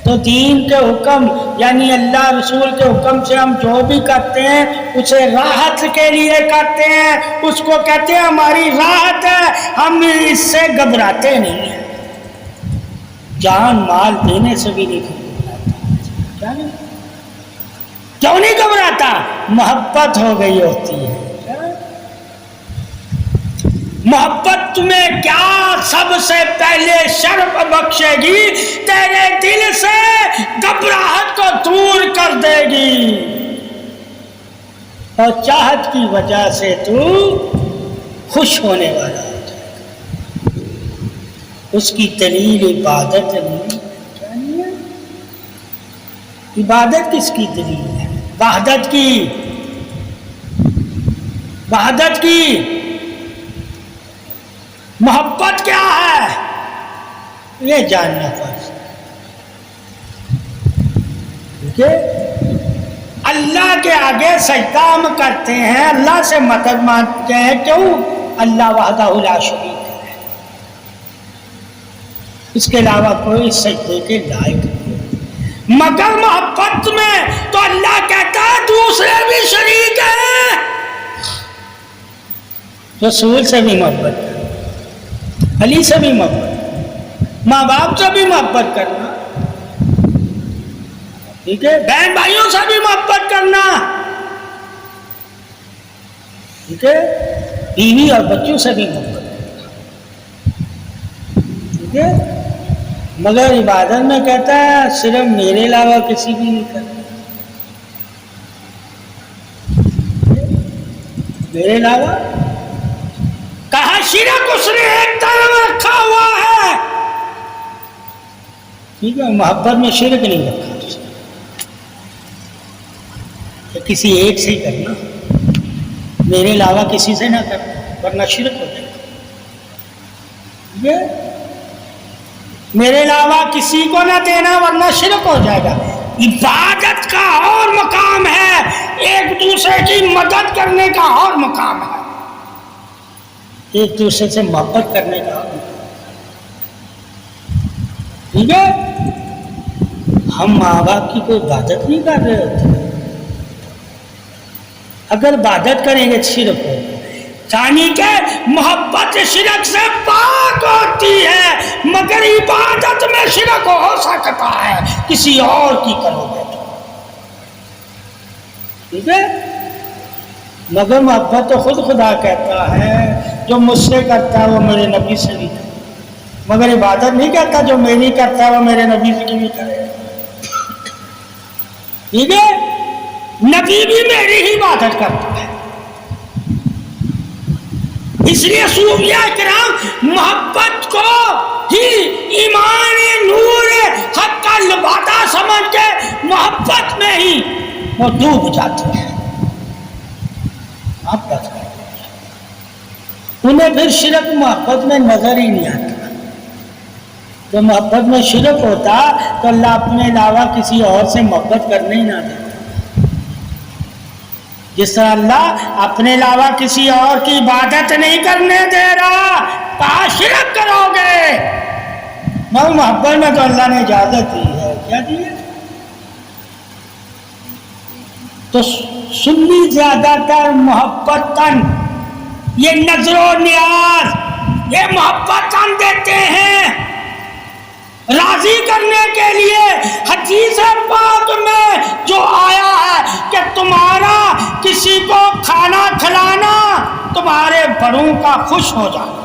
تو دین کے حکم یعنی اللہ رسول کے حکم سے ہم جو بھی کرتے ہیں اسے راحت کے لیے کرتے ہیں، اس کو کہتے ہیں ہماری راحت ہے، ہم اس سے گھبراتے نہیں ہیں. جان مال دینے سے بھی نہیں گھبراتا. کیوں نہیں گھبراتا؟ محبت ہو گئی ہوتی ہے. محبت تمہیں کیا سب سے پہلے شرف بخشے گی، تیرے دل سے گھبراہٹ کو دور کر دے گی، اور چاہت کی وجہ سے تو خوش ہونے والا ہو جائے گا. اس کی دلیل عبادت نہیں، عبادت کس کی دلیل ہے؟ وحدت کی، وحدت کی محبت کیا ہے یہ جاننا فرض ہے. ٹھیک ہے؟ اللہ کے آگے سجدہ ہم کرتے ہیں، اللہ سے مدد مانگتے ہیں، کیوں؟ اللہ وحدہ لا شریک ہے، اس کے علاوہ کوئی سجدے کے لائق نہیں. مگر محبت میں تو اللہ کہتا ہے دوسرے بھی شریک ہیں. رسول سے بھی محبت کرنا، علی سے بھی محبت، ماں باپ سے بھی محبت کرنا، ٹھیک ہے، بہن بھائیوں سے بھی محبت کرنا، ٹھیک ہے، بیوی اور بچوں سے بھی محبت کرنا، ٹھیک ہے. مگر عبادت میں کہتا ہے صرف میرے علاوہ کسی بھی نہیں کرنا، میرے علاوہ. کہا شرک اس نے ایک طرف رکھا ہوا ہے، ٹھیک ہے، محبت میں شرک نہیں رکھا، کہ کسی ایک سے ہی کرنا، میرے علاوہ کسی سے نہ کرنا ورنہ شرک ہو جائے گا. ٹھیک ہے، میرے علاوہ کسی کو نہ دینا ورنہ شرک ہو جائے گا. عبادت کا اور مقام ہے، ایک دوسرے کی مدد کرنے کا اور مقام ہے، ایک دوسرے سے محبت کرنے کا اور مقام. ٹھیک ہے، ہم ماں باپ کی کوئی عبادت نہیں کر رہے ہوتے، اگر عبادت کریں گے شرک ہوگا. یعنی کہ محبت شرک سے پاک ہوتی ہے، مگر عبادت میں شرک ہو سکتا ہے کسی اور کی کرو گے تو. ٹھیک ہے، مگر محبت تو خود خدا کہتا ہے جو مجھ سے کرتا ہے وہ میرے نبی سے بھی کرتا ہے، مگر عبادت نہیں کہتا جو میری کرتا ہے وہ میرے نبی سے بھی کرے. ٹھیک ہے، نبی بھی میری ہی عبادت کرتا ہے. اس لیے صوفیاء کرام محبت کو ہی ایمان نور حق کا لبادہ سمجھ کے محبت میں ہی وہ ڈوب جاتے ہیں. آپ بات کریں، انہیں پھر شرک محبت میں نظر ہی نہیں آتا. تو محبت میں شرک ہوتا تو اللہ اپنے علاوہ کسی اور سے محبت کرنے ہی نہ دیتا. جس طرح اللہ اپنے علاوہ کسی اور کی عبادت نہیں کرنے دے رہا، کہا شرک کرو گے. مگر محبت میں تو اللہ نے اجازت دی ہے، کیا دی ہے؟ تو سنی زیادہ تر محبتاً، یہ نظر و نیاز، یہ محبتاً دیتے ہیں راضی کرنے کے لیے. حدیث پاک میں جو آیا ہے کہ تمہارا کسی کو کھانا کھلانا تمہارے بڑوں کا خوش ہو جانا.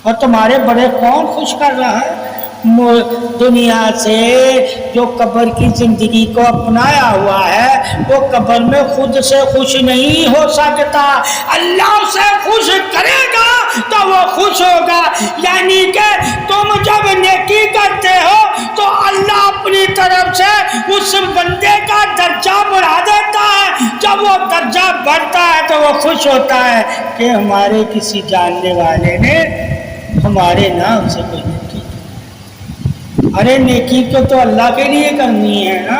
اور تمہارے بڑے کون خوش کر رہا ہے؟ دنیا سے جو قبر کی زندگی کو اپنایا ہوا ہے وہ قبر میں خود سے خوش نہیں ہو سکتا، اللہ اسے خوش کرے گا تو وہ خوش ہوگا. یعنی کہ تم جب نیکی کرتے ہو تو اللہ اپنی طرف سے اس بندے کا درجہ بڑھا دیتا ہے. جب وہ درجہ بڑھتا ہے تو وہ خوش ہوتا ہے کہ ہمارے کسی جاننے والے نے ہمارے نام سے کوئی نیکی. ارے نیکی کو تو اللہ کے لیے کرنی ہے نا،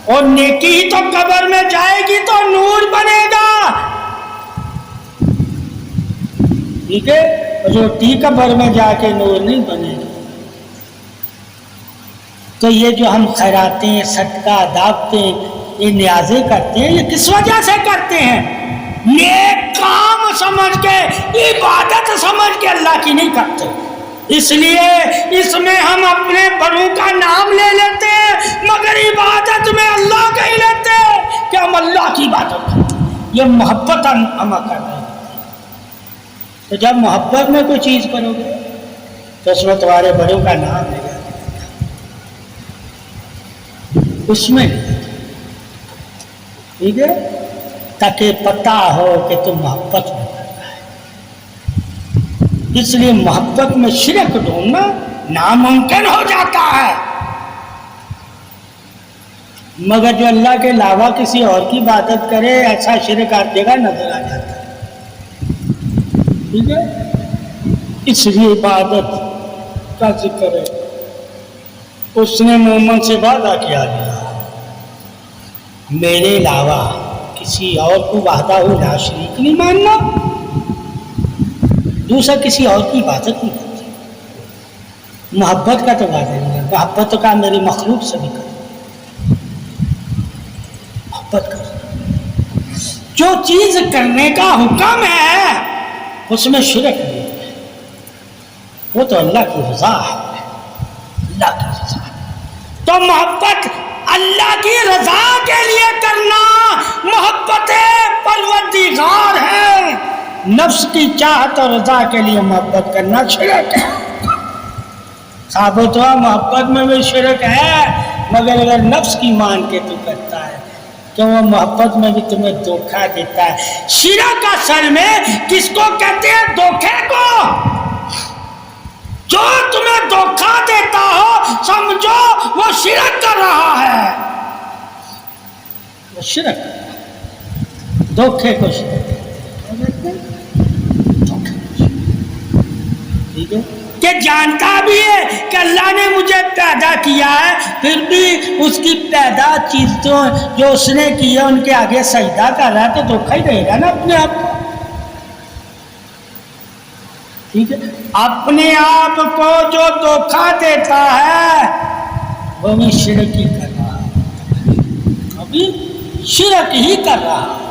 اور نیکی ہی تو قبر میں جائے گی تو نور بنے گا. ٹھیک ہے، روٹی قبر میں جا کے نور نہیں بنے گی. تو یہ جو ہم خیراتیں، صدقہ، دعوتیں، یہ نیازیں کرتے ہیں، یہ کس وجہ سے کرتے ہیں؟ نیک کام سمجھ کے، عبادت سمجھ کے اللہ کی نہیں کرتے. اس لیے اس میں ہم اپنے بڑوں کا نام لے لیتے ہیں مگر عبادت میں اللہ کا ہی لیتے ہیں کہ ہم اللہ کی عبادت کرتے ہیں. یہ محبت ہم کر رہے ہیں. تو جب محبت میں کوئی چیز کرو گے تو اس میں تمہارے بڑوں کا نام لے جاتے اس میں. ٹھیک ہے، تاکہ پتہ ہو کہ تم محبت میں. اس لیے محبت میں شرک ڈھونڈنا ناممکن ہو جاتا ہے. مگر جو اللہ کے علاوہ کسی اور کی عبادت کرے ایسا شرک ہر جگہ نظر آ جاتا ہے، ٹھیک ہے؟ اس لیے عبادت کا ذکر ہے۔ اس نے مومن سے وعدہ کیا گیا میرے علاوہ کسی اور کو وحدہ لا شریک نہیں ماننا، دوسرا کسی اور کی عبادت نہیں کرتی۔ محبت کا تو وعدہ نہیں ہے، محبت کا میری مخلوق سے بھی کر، محبت کر۔ جو چیز کرنے کا حکم ہے اس میں شرک نہیں ہے، وہ تو اللہ کی رضا ہے، اللہ کی رضا۔ تو محبت اللہ کی رضا کے لیے کرنا محبت پروردگار ہے، نفس کی چاہت اور رضا کے لیے محبت کرنا شرک ہے۔ ثابت ہوا محبت میں بھی شرک ہے، مگر اگر نفس کی مان کے تو کرتا ہے تو وہ محبت میں بھی تمہیں دھوکہ دیتا ہے۔ شرک اصل میں کس کو کہتے ہیں؟ دھوکے کو۔ جو تمہیں دھوکہ دیتا ہو سمجھو وہ شرک کر رہا ہے، وہ شرک کر رہا ہے، دھوکے کو شرک ٹھیک ہے؟ کہ جانتا بھی ہے کہ اللہ نے مجھے پیدا کیا ہے، پھر بھی اس کی پیدا چیزوں جو اس نے کی ہے ان کے آگے سجدہ کر رہا ہے، تو دھوکہ ہی رہے گا نا اپنے آپ کو، ٹھیک ہے؟ اپنے آپ کو جو دھوکہ دیتا ہے وہ بھی شرک ہی کر رہا ہے، ابھی شرک ہی کر رہا ہے۔